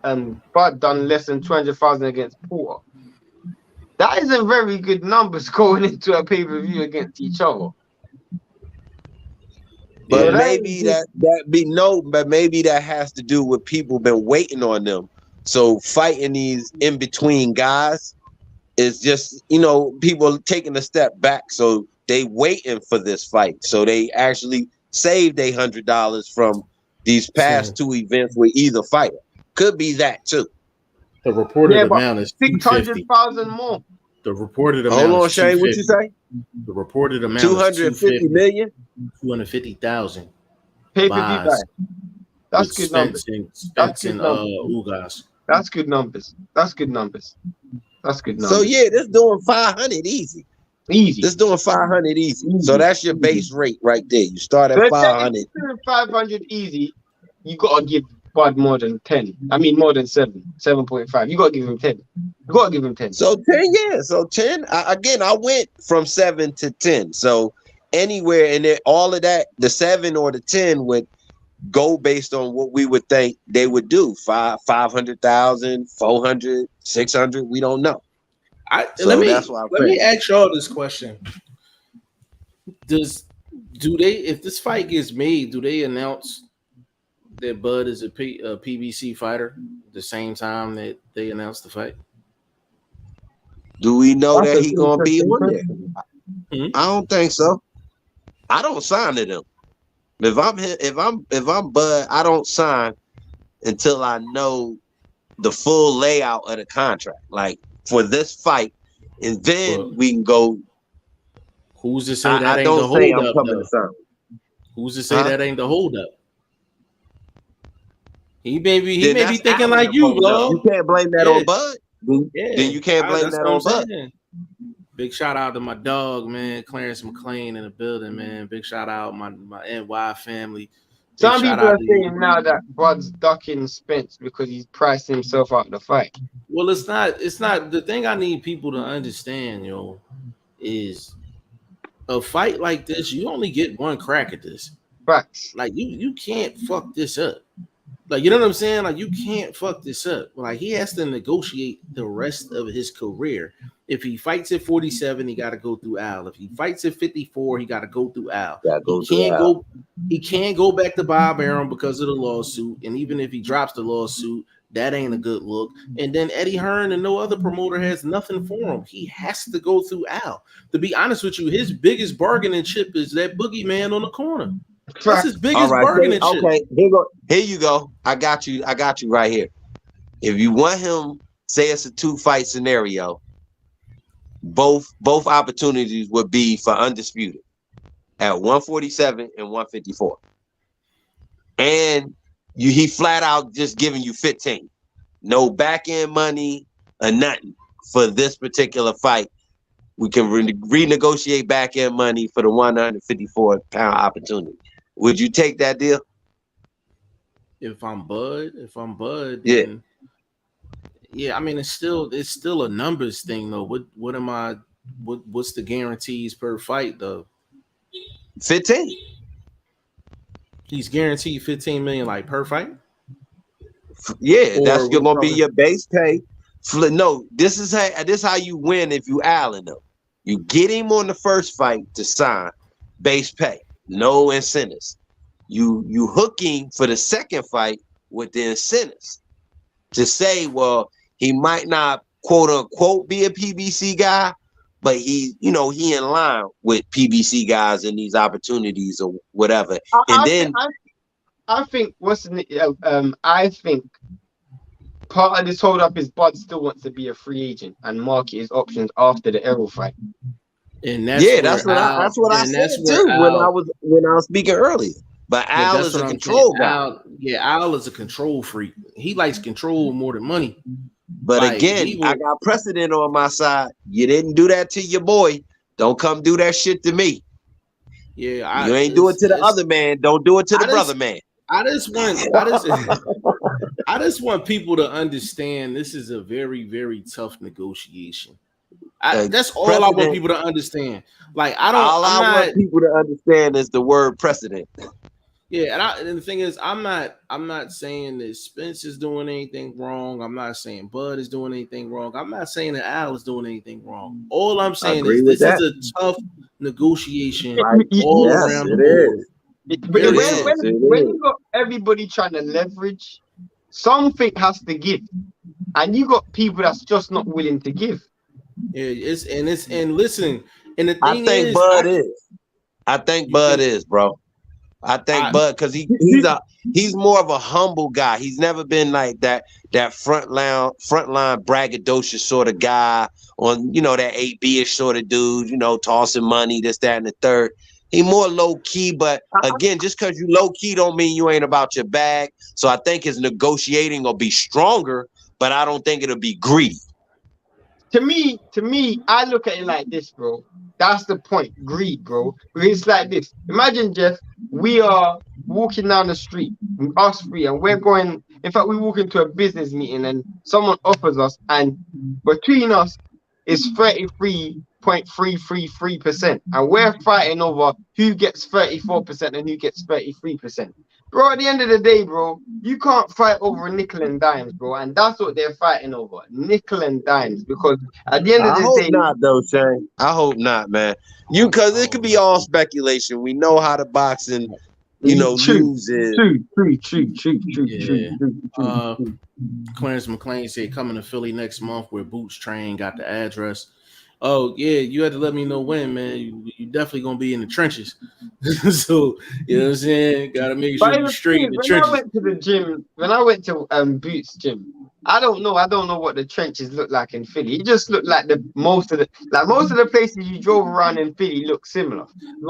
Bud done less than 200,000 against Porter, that isn't very good numbers going into a pay-per-view against each other. But maybe maybe that has to do with people been waiting on them. So fighting these in between guys is just, people taking a step back. So they waiting for this fight. So they actually saved $100 from these past two events with either fighter. Could be that too. The reported amount is 600,000 more. The reported amount. Hold on, Shane. What you say? The reported amount 250 million? 250,000. Pay-per-view buy. That's good numbers. Spence and Ugas. That's good numbers. So yeah, this doing 500 easy. This doing 500 easy. So that's your base rate right there. You start at 500. 500 easy. You gotta give Bud more than 10. I mean more than 7.5. You gotta give him 10. You gotta give him 10. So 10, yeah. So 10. I went from 7 to 10. So anywhere in there, all of that, the 7 or the 10 would go based on what we would think they would do. 500,000, 400, 600. We don't know. Let me ask y'all this question: if this fight gets made, do they announce that Bud is a PBC fighter the same time that they announce the fight? Do we know that he gonna be on there? Mm-hmm. I don't think so. I don't sign to them. If I'm Bud, I don't sign until I know the full layout of the contract, like for this fight, and then we can go Who's to say that I ain't don't the say I'm holdup coming though? to sign. Who's to say that ain't the holdup? He may Then be that's thinking Allen like to you, hold up. You Vlog. can't blame that Yeah, on Bud. Then yeah. you can't blame That's that what I'm on Bud. saying. Big shout out to my dog, man, Clarence McLean in the building, man. Big shout out my NY family. Big Some shout people out are to you. saying now that Bud's ducking Spence because he's priced himself out of the fight. Well, it's not the thing I need people to understand, is a fight like this, you only get one crack at this. Facts. Like you can't fuck this up. Like, you know what I'm saying? Like, you can't fuck this up. Like, he has to negotiate the rest of his career. If he fights at 47, he got to go through Al. If he fights at 54, he got to go through Al. He can't go back to Bob Arum because of the lawsuit. And even if he drops the lawsuit, that ain't a good look. And then Eddie Hearn and no other promoter has nothing for him. He has to go through Al. To be honest with you, his biggest bargaining chip is that boogeyman on the corner. That's his biggest bargaining chip. Okay, here you go. I got you right here. If you want him, say it's a 2-fight scenario, both opportunities would be for undisputed at 147 and 154. And he flat out just giving you 15. No back end money or nothing for this particular fight. We can renegotiate back end money for the 154-pound opportunity. Would you take that deal? If I'm Bud, Yeah. then yeah. I mean, it's still a numbers thing though. What's the guarantees per fight though? 15. He's guaranteed 15 million like per fight. Yeah, that's Or gonna be your base pay. No, this is how you win if you Allen them. You get him on the first fight to sign base pay, no incentives. You hook him for the second fight with the incentives to say, well, he might not quote unquote be a PBC guy, but he in line with PBC guys in these opportunities or whatever. I think I think part of this hold up is Bud still wants to be a free agent and market his options after the Errol fight. And that's what I said too when I was speaking earlier. But Al is a control guy. Al is a control freak. He likes control more than money. But again, I got precedent on my side. You didn't do that to your boy. Don't come do that shit to me. Yeah, you ain't do it to the other man. Don't do it to the brother man. I just want people to understand this is a very, very tough negotiation. That's all I want people to understand. Like, I want people to understand is the word precedent. Yeah, and the thing is, I'm not saying that Spence is doing anything wrong. I'm not saying Bud is doing anything wrong. I'm not saying that Al is doing anything wrong. All I'm saying is this is a tough negotiation all around the board. When you got everybody trying to leverage, something has to give, and you got people that's just not willing to give. Yeah, and listen, and the thing I think Bud is, bro. I think Bud, because he's more of a humble guy. He's never been like that frontline braggadocious sort of guy on, that AB-ish sort of dude, tossing money, this, that, and the third. He more low key, but again, just because you low key don't mean you ain't about your bag. So I think his negotiating will be stronger, but I don't think it'll be greedy. To me, I look at it like this, bro. That's the point. Greed, bro. It's like this. Imagine, Jeff, we are walking down the street, us three, and we're going. In fact, we walk into a business meeting and someone offers us, and between us is 33.333%. And we're fighting over who gets 34% and who gets 33%. Bro, at the end of the day, bro, you can't fight over nickel and dimes, bro. And that's what they're fighting over, nickel and dimes. Because at the end of the day... I hope not, though, Shane. I hope not, man. Because it could be all speculation. We know how the boxing, news is. True. Clarence McLean said coming to Philly next month where Boots train, got the address. Oh, yeah, you had to let me know when, man. You definitely going to be in the trenches. So, you know what I'm saying? Got to make sure you're straight in the trenches. When I went to Boots' gym, I don't know. I don't know what the trenches look like in Philly. It just looked like most of the places you drove around in Philly look similar.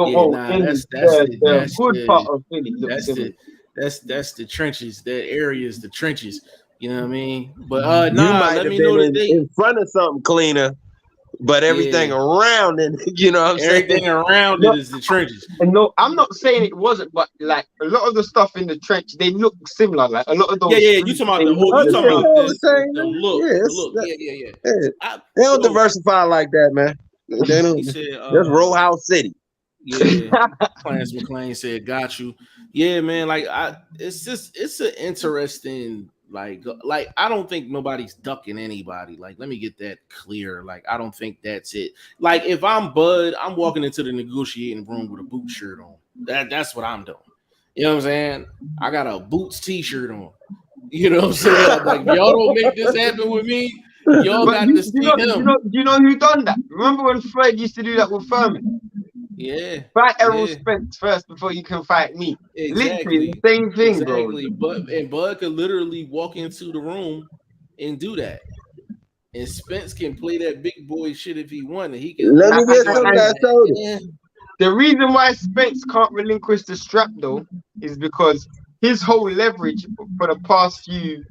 Yeah, nah, In that's the the that's good part the of Philly looks that's similar. the that's the trenches. That area is the trenches. You know what I mean? But You nah, might let have me been know the date. in front of something cleaner, but everything Yeah, around it, you know what I'm saying? everything around it No, is the trenches. and no, I'm not saying it wasn't, but like a lot of the stuff in the trench, they look similar. Like a lot of Yeah, those yeah. You streets, talking about they the look you Oh, the yeah, talking it's about same. all the the the, same, the man. look, Yeah, the look. Yeah, yeah, yeah. yeah. I, They don't bro, diversify like that, man. They he don't. said, That's row house city. yeah. Clarence McLean said, "Got you." Yeah, man. Like it's an interesting like I don't think nobody's ducking anybody. Like, let me get that clear. Like, I don't think that's it. Like, if I'm Bud, I'm walking into the negotiating room with a boot shirt on. That's what I'm doing. You know what I'm saying? I got a Boots t-shirt on. You know what I'm saying? I'm like, y'all don't make this happen with me. Y'all But got to see him. do you know who done that? Remember when Fred used to do that with Furman? Yeah, Fight Errol yeah. Spence first before you can fight me. Literally the Exactly. same thing, bro. Exactly. Bud could literally walk into the room and do that. And Spence can play that big boy shit if he wanted. He can Let me literally get just some of be And that like, soda. yeah, the reason why Spence can't relinquish the strap though is because his whole leverage for the past few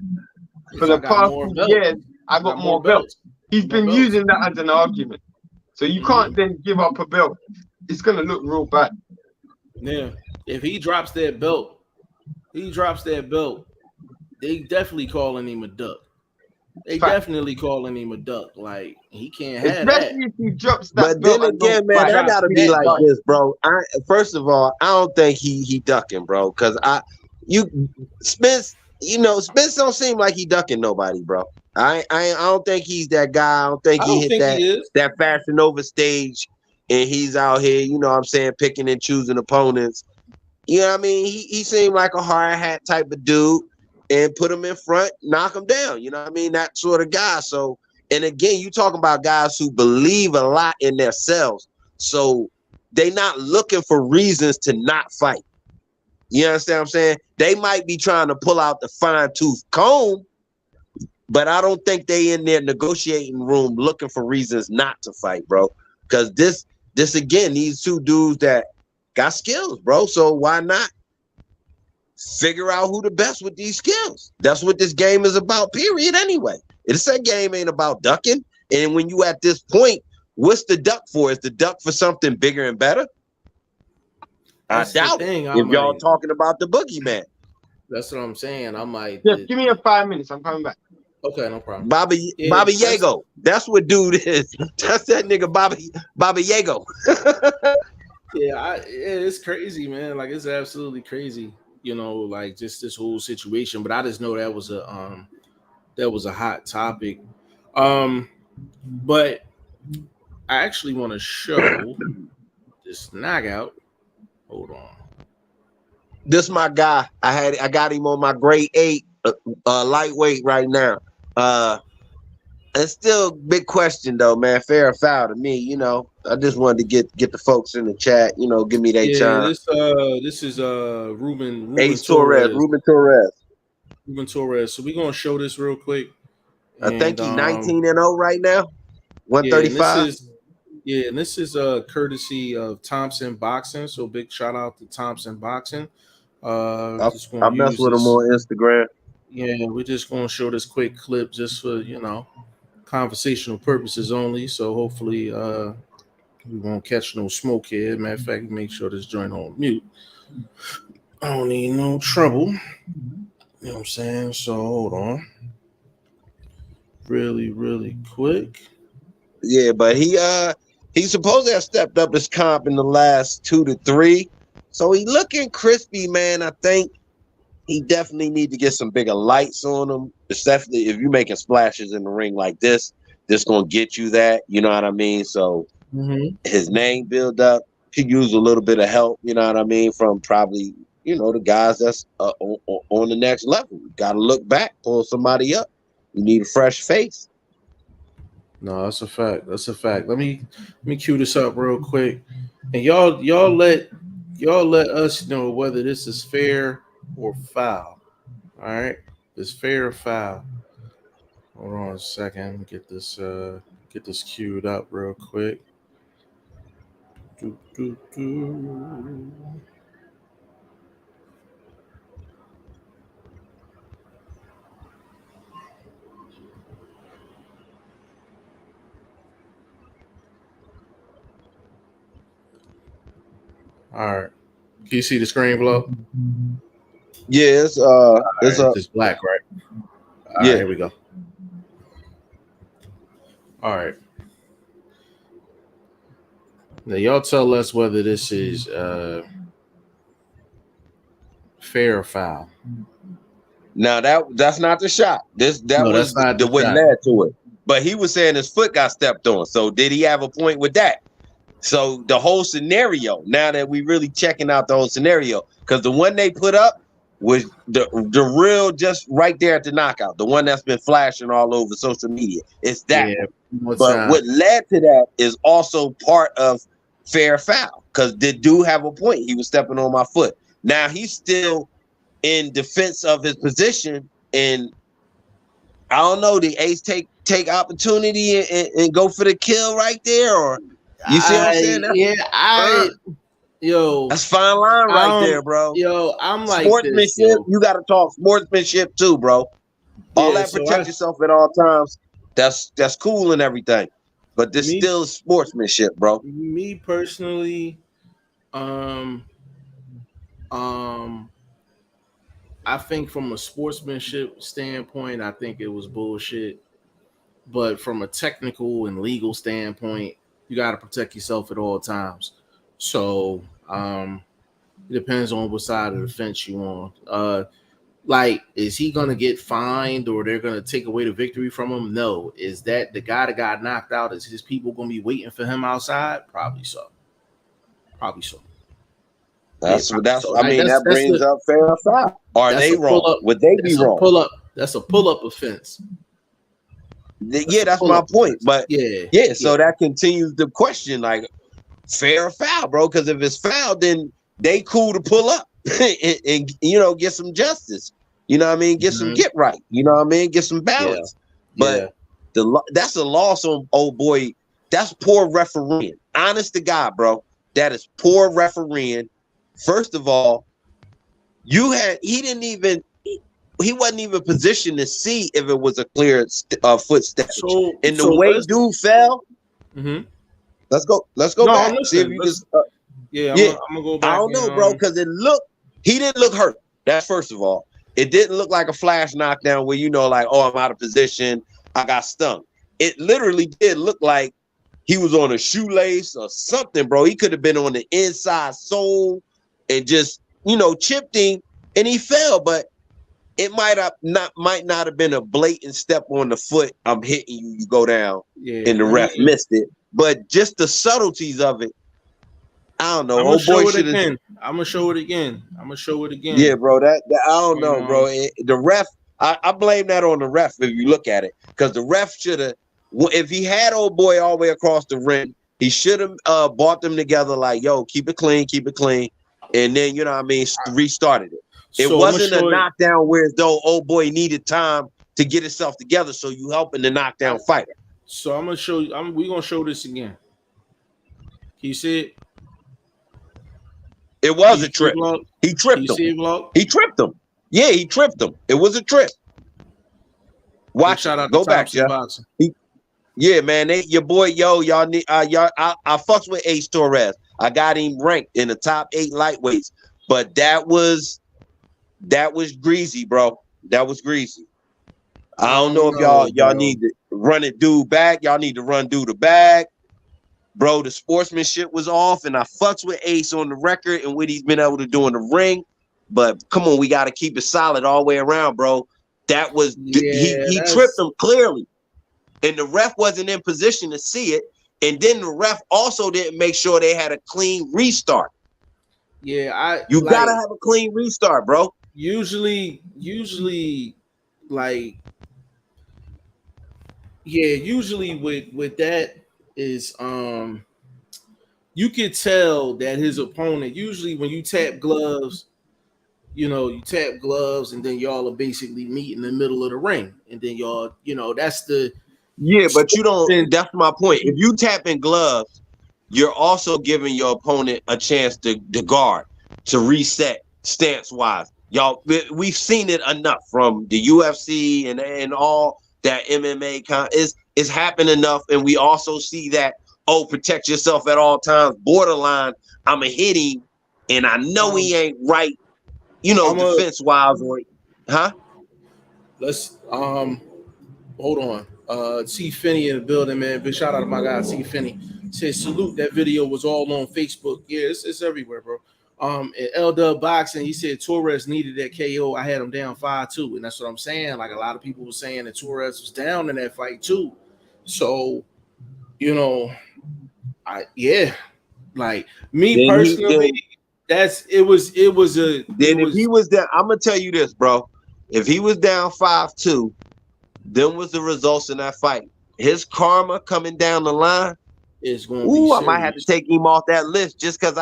because I got more few belts. years, I I got got more more belts. belts. He's More been belts. using that as an argument. So you can't Hmm. then give up a belt. It's gonna look real bad. Yeah. If he drops that belt, they definitely calling him a duck. They Fact. definitely calling him a duck. Like, he can't have that. Especially if he drops that But belt then and don't again, man, fight. I Drop gotta be that like belt. this, bro. First of all, I don't think he ducking, bro. Cause you Spence, Spence don't seem like he ducking nobody, bro. I don't think he's that guy. I don't think I he don't hit think he is. that Fashion Nova stage and he's out here, you know what I'm saying, picking and choosing opponents. You know what I mean? He seemed like a hard hat type of dude and put him in front, knock him down. You know what I mean? That sort of guy. So, and again, you talking about guys who believe a lot in themselves. So they not looking for reasons to not fight. You understand what I'm saying? They might be trying to pull out the fine tooth comb, but I don't think they in their negotiating room looking for reasons not to fight, bro. Because this again, these two dudes that got skills, bro. So why not figure out who the best with these skills? That's what this game is about, period, anyway. It's a game ain't about ducking. And when you at this point, what's the duck for? Is the duck for something bigger and better? I That's the doubt it. thing. If I'm y'all like, talking about the boogeyman. that's what I'm saying. I'm like, Yeah, give me a 5 minutes. I'm coming back. okay, no problem. Bobby Yeah, that's Yago. That's what dude is. That's that nigga Bobby Yago. it's crazy, man. Like, it's absolutely crazy. You know, like, just this whole situation. But I just know that was a hot topic. Um, but I actually want to show this knockout. Hold on. This my guy. I got him on my grade 8 lightweight right now. It's still big question though, man. Fair or foul to me, I just wanted to get the folks in the chat, give me their Yeah, time. this is Ruben Ace Torres, Torres. Ruben Torres. Ruben Torres. So we're gonna show this real quick. I think And he 19-0 right now. yeah, and 135. this is courtesy of Thompson Boxing. So big shout out to Thompson Boxing. Just I gonna mess use with him this. on Instagram. Yeah, we're just gonna show this quick clip just for conversational purposes only. So hopefully we won't catch no smoke here. Matter of fact, make sure this joint on mute. I don't need no trouble. You know what I'm saying? So hold on. Really, really quick. Yeah, but he's supposed to have stepped up his comp in the last 2 to 3. So he looking crispy, man. I think he definitely need to get some bigger lights on him, especially if you're making splashes in the ring like this. This gonna get you that, you know what I mean? So Mm-hmm. his name build up. He use a little bit of help, you know what I mean, from probably the guys that's on the next level. Got to look back, pull somebody up. You need a fresh face. No, that's a fact. That's a fact. Let me cue this up real quick, and y'all let us know whether this is fair or foul. All right, it's fair or foul. Hold on a second. Get this queued up real quick. Do, do, do. All right. Can you see the screen below? Yeah, It's just black, right? All right, here we go. All right. Now y'all tell us whether this is fair or foul. Now that's not the shot. That No, was that's not the the what shot. led to it. But he was saying his foot got stepped on. So did he have a point with that? So the whole scenario, now that we really checking out the whole scenario, because the one they put up was the real, just right there at the knockout, the one that's been flashing all over social media. It's that one. But what led to that is also part of fair foul, because the dude have a point. He was stepping on my foot. Now he's still in defense of his position, and I don't know, the Ace take opportunity and go for the kill right there, or you see what I'm saying? That's fine line right there, bro. I'm like sportsmanship. This, you got to talk sportsmanship too, bro. All that protect yourself at all times. That's cool and everything, but this still is sportsmanship, bro. Me personally, I think from a sportsmanship standpoint, I think it was bullshit. But from a technical and legal standpoint, you got to protect yourself at all times. So it depends on what side of the fence you on. Like, is he gonna get fined or they're gonna take away the victory from him? No. Is that the guy that got knocked out? Is his people gonna be waiting for him outside? Probably so. Probably so. That's I mean, that brings up fair or foul. Are they wrong? Would they be wrong? That's a pull-up offense. Yeah, that's my point. But so that continues the question, like, fair or foul, bro? Because if it's foul, then they cool to pull up and get some justice. You know what I mean? Get some get right. You know what I mean? Get some balance. But that's a loss on old boy. That's poor refereeing. Honest to God, bro. That is poor refereeing. First of all, he wasn't even positioned to see if it was a clear footstep. And the way dude fell. Let's go back. See if you just. I'm gonna go back. I don't know, bro, because he didn't look hurt. That's first of all. It didn't look like a flash knockdown where like, oh, I'm out of position, I got stung. It literally did look like he was on a shoelace or something, bro. He could have been on the inside sole and just, chipped him and he fell, but it might not have been a blatant step on the foot. I'm hitting you, you go down, and the ref missed it. But just the subtleties of it, I don't know. I'm gonna show it again. I'm gonna show it again. Yeah, bro. That I don't know, bro. The ref, I blame that on the ref if you look at it, because the ref should have. If he had old boy all the way across the ring, he should have brought them together like, yo, keep it clean, and then restarted it. It wasn't a knockdown where as though old boy needed time to get himself together, so you helping the knockdown fighter. So I'm gonna show you. We're gonna show this again. Can you see it? It was a trip. He tripped him. He tripped him. Yeah, he tripped him. It was a trip. Watch it. Go back, yeah, man. Your boy, y'all need I fucks with Ace Torres. I got him ranked in the top 8 lightweights, but that was greasy, bro. That was greasy. I don't know if y'all need to run it dude back. Y'all need to run dude back. Bro, the sportsmanship was off, and I fucks with Ace on the record and what he's been able to do in the ring. But come on, we got to keep it solid all the way around, bro. That was he tripped him clearly, and the ref wasn't in position to see it. And then the ref also didn't make sure they had a clean restart. Yeah, you gotta have a clean restart, bro. Usually, with that is you could tell that his opponent, usually when you tap gloves, you tap gloves, and then y'all are basically meet in the middle of the ring, and then y'all, that's the Yeah, but you don't. and That's my point. If you tap in gloves, you're also giving your opponent a chance to guard, to reset stance wise. Y'all, we've seen it enough from the UFC and all that MMA is happening enough, and we also see that protect yourself at all times. Borderline, I'm a hit him, and I know he ain't right. I'm a Defense wise, or huh? let's hold on. C Finney in the building, man. Big shout out to my guy C Finney. Says salute. That video was all on Facebook. Yeah, it's everywhere, bro. At L Boxing, he said Torres needed that KO. I had him down 5-2, and that's what I'm saying. Like a lot of people were saying that Torres was down in that fight too. So, you know, like me Then he personally, then it was Then if he was down, I'm gonna tell you this, bro. If he was down 5-2, then was the results in that fight. His karma coming down the line. it's going to be Ooh, I might have to serious. take him off that list just because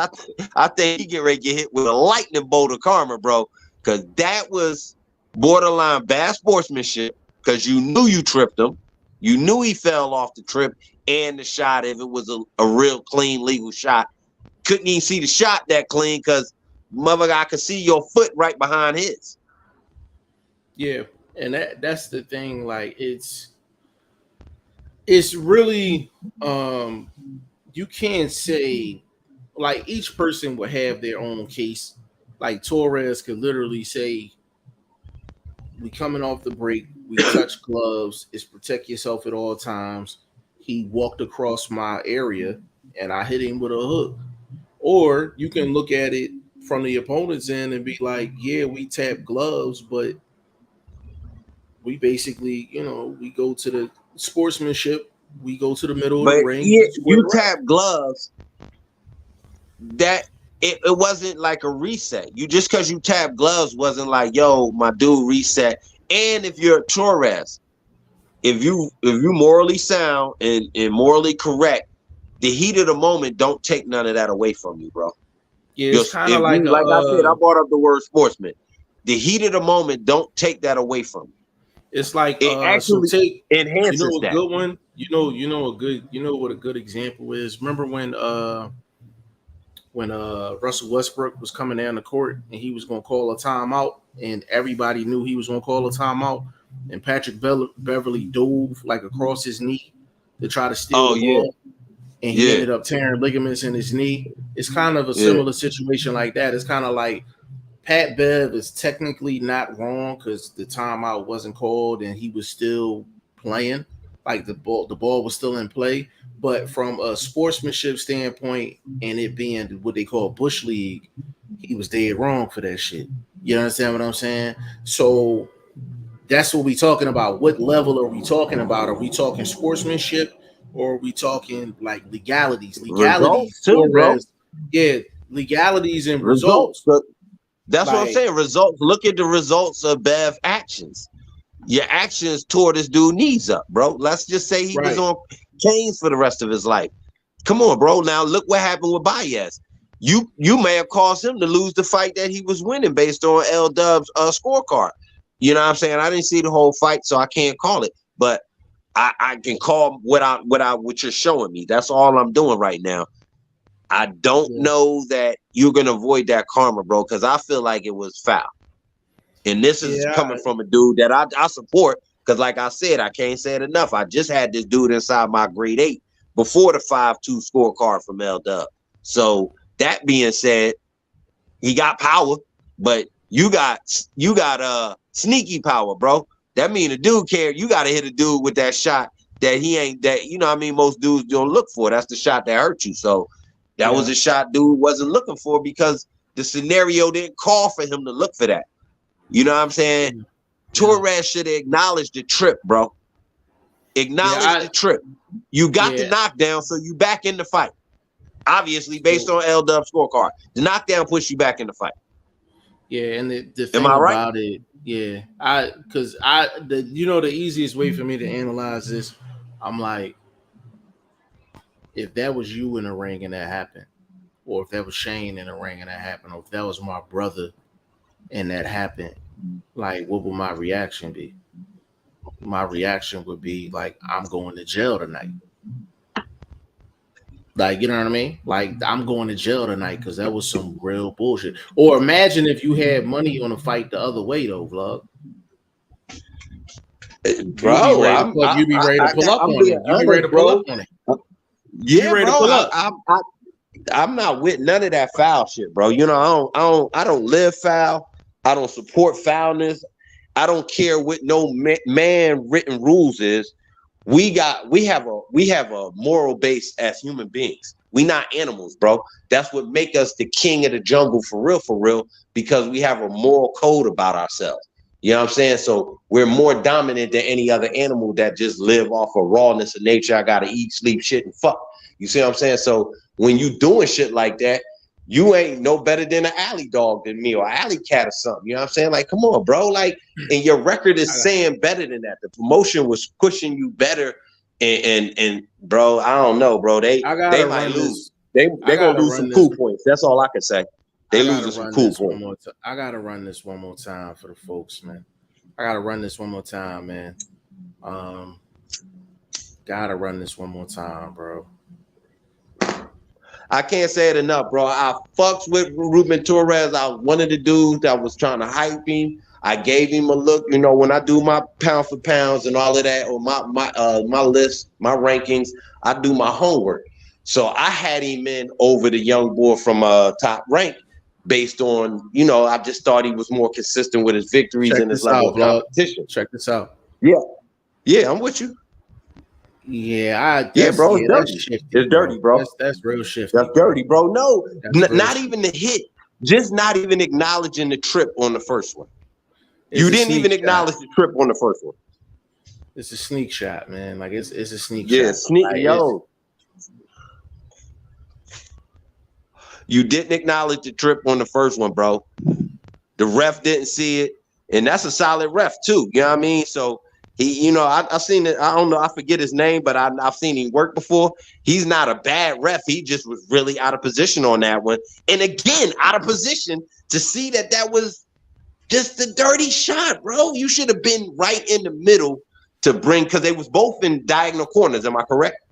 I think he get ready to get hit with a lightning bolt of karma, bro. Because that was borderline bad sportsmanship. Because you knew you tripped him, you knew he fell off the trip, and the shot, if it was a real clean legal shot, couldn't even see the shot that clean because mother, I could see your foot right behind his. Yeah, and that's the thing. Like it's really you can't say like each person will have their own case. Like Torres could literally say, "We coming off the break. We touch gloves. It's protect yourself at all times." He walked across my area, and I hit him with a hook. Or you can look at it from the opponent's end and be like, "Yeah, we tap gloves, but we basically, we go to the sportsmanship. We go to the middle of the But ring. yeah, We if square you right." tap gloves, that it wasn't like a reset. You just because you tap gloves wasn't like, yo, my dude, reset. And if you're Torres, if you morally sound and morally correct, the heat of the moment don't take none of that away from you, bro. Yeah, it's Just kind of if like you a like I said, I brought up the word sportsman. The heat of the moment don't take that away from you. it's like It so actually take enhances a that. good one. What a good example is. Remember when Russell Westbrook was coming down the court and he was going to call a timeout, and everybody knew he was going to call a timeout, and Patrick Beverly dove like across his knee to try to steal Oh the yeah, ball, and he yeah, ended up tearing ligaments in his knee. It's kind of a yeah. similar situation like that. It's kind of like Pat Bev is technically not wrong because the timeout wasn't called and he was still playing. Like the ball was still in play. But from a sportsmanship standpoint, and it being what they call Bush League, he was dead wrong for that shit. You understand what I'm saying? So that's what we talking about. What level are we talking about? Are we talking sportsmanship or are we talking like legalities? Results Legalities, too, bro. Torres, yeah, legalities and Results. results. That's what I'm Like, saying. Results. Look at the results of Bev actions. Your actions tore this dude knees up, bro. Let's just say he was right. on canes for the rest of his life. Come on, bro. Now look what happened with Baez. You may have caused him to lose the fight that he was winning based on L Dub's scorecard. You know what I'm saying? I didn't see the whole fight, so I can't call it. But I can call what you're showing me. That's all I'm doing right now. I don't Yeah. know that you're gonna avoid that karma, bro, because I feel like it was foul. And this is Yeah. coming from a dude that I support. Because like I said, I can't say it enough. I just had this dude inside my grade 8 before the 5-2 scorecard from L Dub. So that being said, he got power, but you got sneaky power, bro. That mean a dude care. You got to hit a dude with that shot that he ain't that. You know what I mean? Most dudes don't look for. That's the shot that hurt you. So that was Yeah. a shot dude wasn't looking for because the scenario didn't call for him to look for that. You know what I'm saying? Yeah. Torres should have acknowledged the trip, bro. Yeah. Acknowledge the trip. You got the Yeah. knockdown, so you back in the fight. Obviously, based So, on L Dub scorecard. The knockdown pushed you back in the fight. yeah. And the Am thing I right? about it, yeah, the easiest way for me to analyze this, I'm like, if that was you in the ring and that happened, or if that was Shane in the ring and that happened, or if that was my brother and that happened, like what would my reaction be? My reaction would be like, I'm going to jail tonight. Like, you know what I mean? Like, I'm going to jail tonight because that was some real bullshit. Or imagine if you had money on a fight the other way, though, vlog. Bro, You be ready to pull up I'm on being it. You be ready honest, to pull bro. up on it. Yeah, ready to bro. pull up. I'm not with none of that foul shit, bro. You know, I don't live foul. I don't support foulness. I don't care what no man written rules is. We have a moral base as human beings. We not animals, bro. That's what make us the king of the jungle for real, because we have a moral code about ourselves. You know what I'm saying? So we're more dominant than any other animal that just live off of rawness of nature. I gotta eat, sleep, shit, and fuck. You see what I'm saying? So when you doing shit like that, you ain't no better than an alley dog than me or alley cat or something. You know what I'm saying? Like, come on, bro. Like, and your record is saying better than that. The promotion was pushing you better. And bro, I don't know, bro. They might lose. They're gonna lose some cool points. That's all I can say. They losing some cool points. I gotta run this one more time for the folks, man. I gotta run this one more time, man. Gotta run this one more time, bro. I can't say it enough, bro. I fucks with Ruben Torres. I was one of the dudes that was trying to hype him. I gave him a look. You know, when I do my pound for pounds and all of that, or my list, my rankings, I do my homework. So I had him in over the young boy from Top Rank, based on, you know, I just thought he was more consistent with his victories and his level of competition. Check this out. Yeah, I'm with you. Yeah, bro, it's dirty. That's shifty, it's dirty, bro. That's real shifty. That's dirty, bro. No, not even the hit. Just not even acknowledging the trip on the first one. You didn't even acknowledge the trip on the first one. It's a sneak shot, man. Like it's a sneak shot. Sneak, like, yo. You didn't acknowledge the trip on the first one, bro. The ref didn't see it, and that's a solid ref too. You know what I mean? So he, you know, I've seen it. I don't know. I forget his name, but I've seen him work before. He's not a bad ref. He just was really out of position on that one, and again out of position to see that was just a dirty shot, bro. You should have been right in the middle to bring, because they was both in diagonal corners. Am I correct?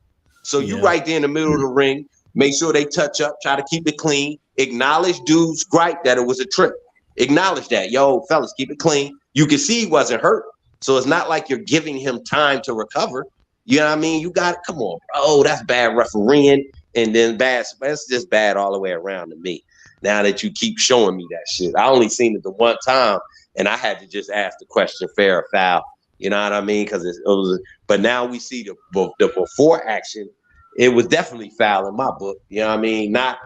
So you right there in the middle of the ring. Make sure they touch up, try to keep it clean. Acknowledge dude's gripe that it was a trip. Acknowledge that. Yo, fellas, keep it clean. You can see he wasn't hurt. So it's not like you're giving him time to recover. You know what I mean? You got it. Come on, bro. That's bad refereeing. And then that's just bad all the way around to me. Now that you keep showing me that shit. I only seen it the one time, and I had to just ask the question, fair or foul. You know what I mean? Because it was. But now we see the before action. It was definitely foul in my book. You know what I mean? Not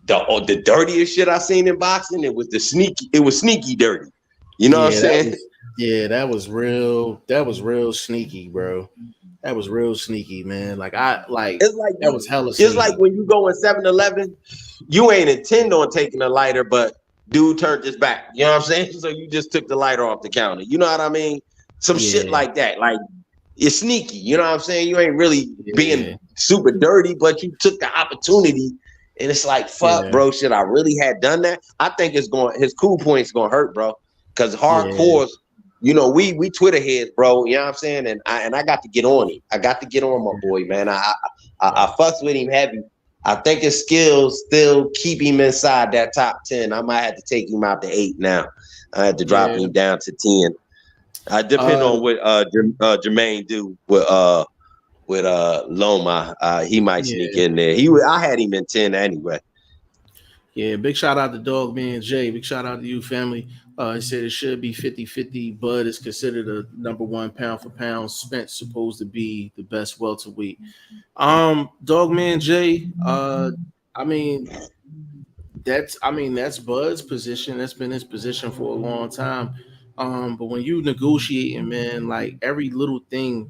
the dirtiest shit I seen in boxing. It was sneaky dirty. You know what I'm saying? That was real. That was real sneaky, bro. That was real sneaky, man. Like that was hella sneaky. It's like when you go in 7-Eleven, you ain't intend on taking a lighter, but dude turned his back. You know what I'm saying? So you just took the lighter off the counter. You know what I mean? Some shit like that. Like, it's sneaky. You know what I'm saying? You ain't really being super dirty, but you took the opportunity, and it's like, fuck, bro. Should I really had done that? I think his cool point's gonna hurt, bro. Because hardcores, you know, we Twitter heads, bro. You know what I'm saying? And I got to get on him. I got to get on my boy, man. I fucks with him heavy. I think his skills still keep him inside that top 10. I might have to take him out to 8 now. I had to drop him down to 10. I depend on what Jermaine do with Loma. He might sneak in there. I had him in 10 anyway. Yeah, big shout out to Dog Man Jay. Big shout out to you, family. He said it should be 50-50. Bud is considered a number one pound for pound. Spence supposed to be the best welterweight. Dog Man Jay. I mean that's Bud's position. That's been his position for a long time. But when you negotiating, man, like every little thing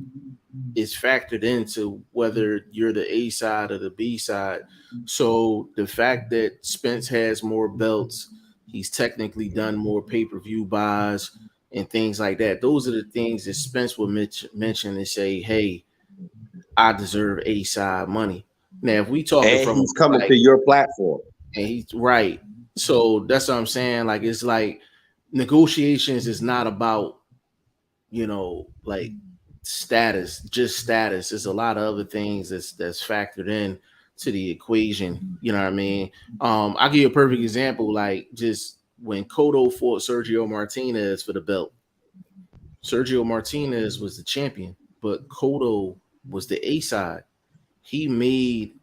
is factored into whether you're the A side or the B side. So the fact that Spence has more belts, he's technically done more pay-per-view buys and things like that. Those are the things that Spence would mention and say, hey, I deserve A side money. Now, if we talking and he's coming to your platform. And he's right. So that's what I'm saying. Like, it's like negotiations is not about, like status, just status. There's a lot of other things that's factored in to the equation. You know what I mean? I'll give you a perfect example. Like just when Cotto fought Sergio Martinez for the belt, Sergio Martinez was the champion, but Cotto was the A side. He made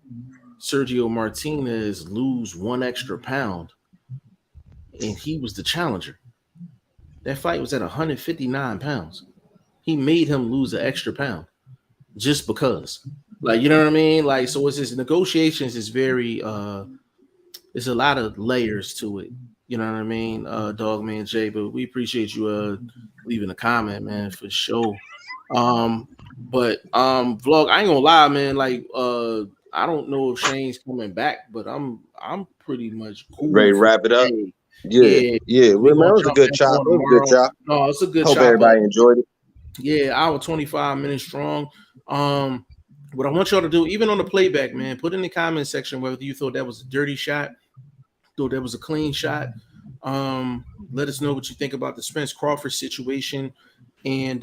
Sergio Martinez lose 1 extra pound, and he was the challenger. That fight was at 159 pounds. He made him lose an extra pound just because. Like, you know what I mean? Like, so it's just negotiations is very there's a lot of layers to it. You know what I mean? Dogman Jay, but we appreciate you leaving a comment, man, for sure. But vlog, I ain't gonna lie, man, like I don't know if Shane's coming back, but I'm pretty much cool. Ready to wrap it up? Yeah. Well, man, it was a good chop. It was a good chop. No, it's a good chop. Hope everybody enjoyed it. Yeah, hour 25 minutes strong. What I want y'all to do, even on the playback, man, put in the comment section whether you thought that was a dirty shot, thought that was a clean shot. Let us know what you think about the Spence Crawford situation, and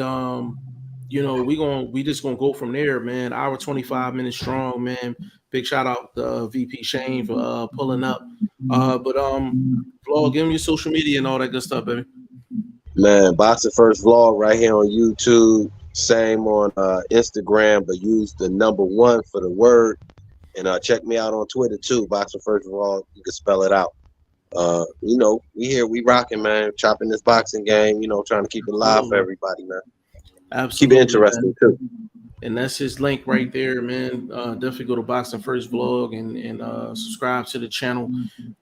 we just gonna go from there, man. Hour 25 minutes strong, man. Big shout out to VP Shane for pulling up. But vlog, give him your social media and all that good stuff, baby. Man, Boxing First Vlog right here on YouTube. Same on Instagram, but use the number 1 for the word. And check me out on Twitter too, Boxing First Vlog. You can spell it out. We here, we rocking, man. Chopping this boxing game. Trying to keep it live for everybody, man. Absolutely, keep it interesting too. And that's his link right there, man. Definitely go to Boxing First Vlog and subscribe to the channel.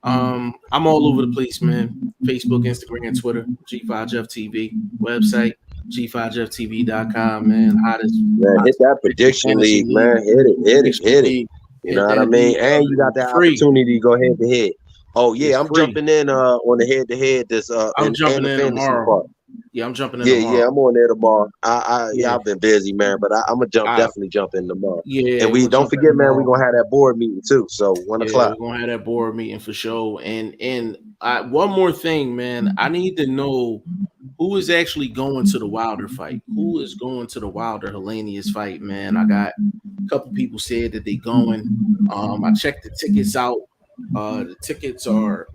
I'm all over the place, man. Facebook, Instagram, Twitter, G5JeffTV, website, G5JeffTV.com, man. Hottest. Man, hit that prediction league, man. Hit it. You know what I mean? And you got that opportunity to go head to head. Oh yeah, I'm jumping in on the head to head. I'm jumping in tomorrow. Part. Yeah, I'm jumping in tomorrow. Yeah, I'm on there tomorrow. I've been busy, man, but I'm gonna definitely jump in tomorrow. Yeah, and we don't forget, man, we're gonna have that board meeting too. So 1 o'clock. We're gonna have that board meeting for sure. And one more thing, man, I need to know who is actually going to the Wilder fight. Who is going to the Wilder Helenius fight, man? I got a couple people said that they going. I checked the tickets out. The tickets are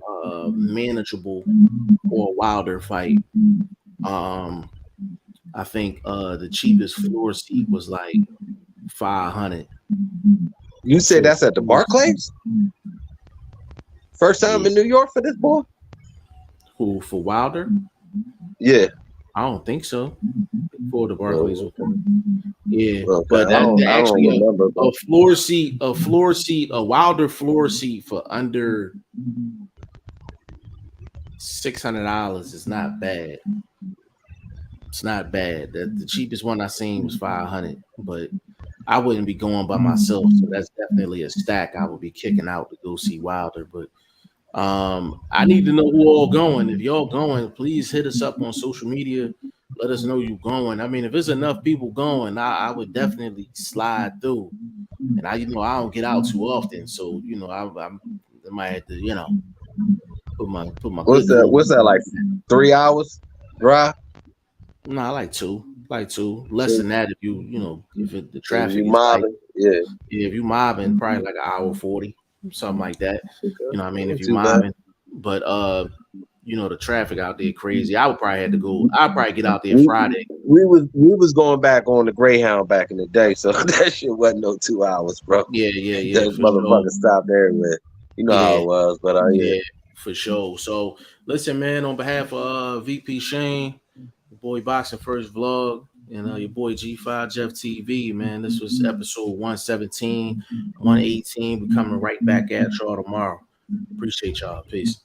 manageable for a Wilder fight. I think the cheapest floor seat was like $500. You said that's at the Barclays? First time in New York for this boy? Who, for Wilder? Yeah. I don't think so. For the Barclays. Yeah. Okay. But that actually a floor seat, a Wilder floor seat for under $600 is not bad. It's not bad. The cheapest one I seen was $500, but I wouldn't be going by myself, so that's definitely a stack I would be kicking out to go see Wilder. But I need to know who all going. If y'all going, please hit us up on social media. Let us know you going. I mean, if there's enough people going, I would definitely slide through. And I don't get out too often, so I might have to put my. What's that like? 3 hours drive? No, I like two. Less than that if if the traffic is mobbing, if you mobbing, probably like 1:40, something like that. Okay. You know what I mean? If you mobbing, but the traffic out there crazy. I would probably have to go. I'd probably get out there Friday. We was going back on the Greyhound back in the day, so that shit wasn't no 2 hours, bro. Yeah. That motherfucker stopped everywhere. You know how it was, but yeah, for sure. So listen, man, on behalf of VP Shane, your boy Boxing First Vlog, and your boy G5 Jeff TV, man. This was episode 117, 118. We're coming right back at y'all tomorrow. Appreciate y'all. Peace.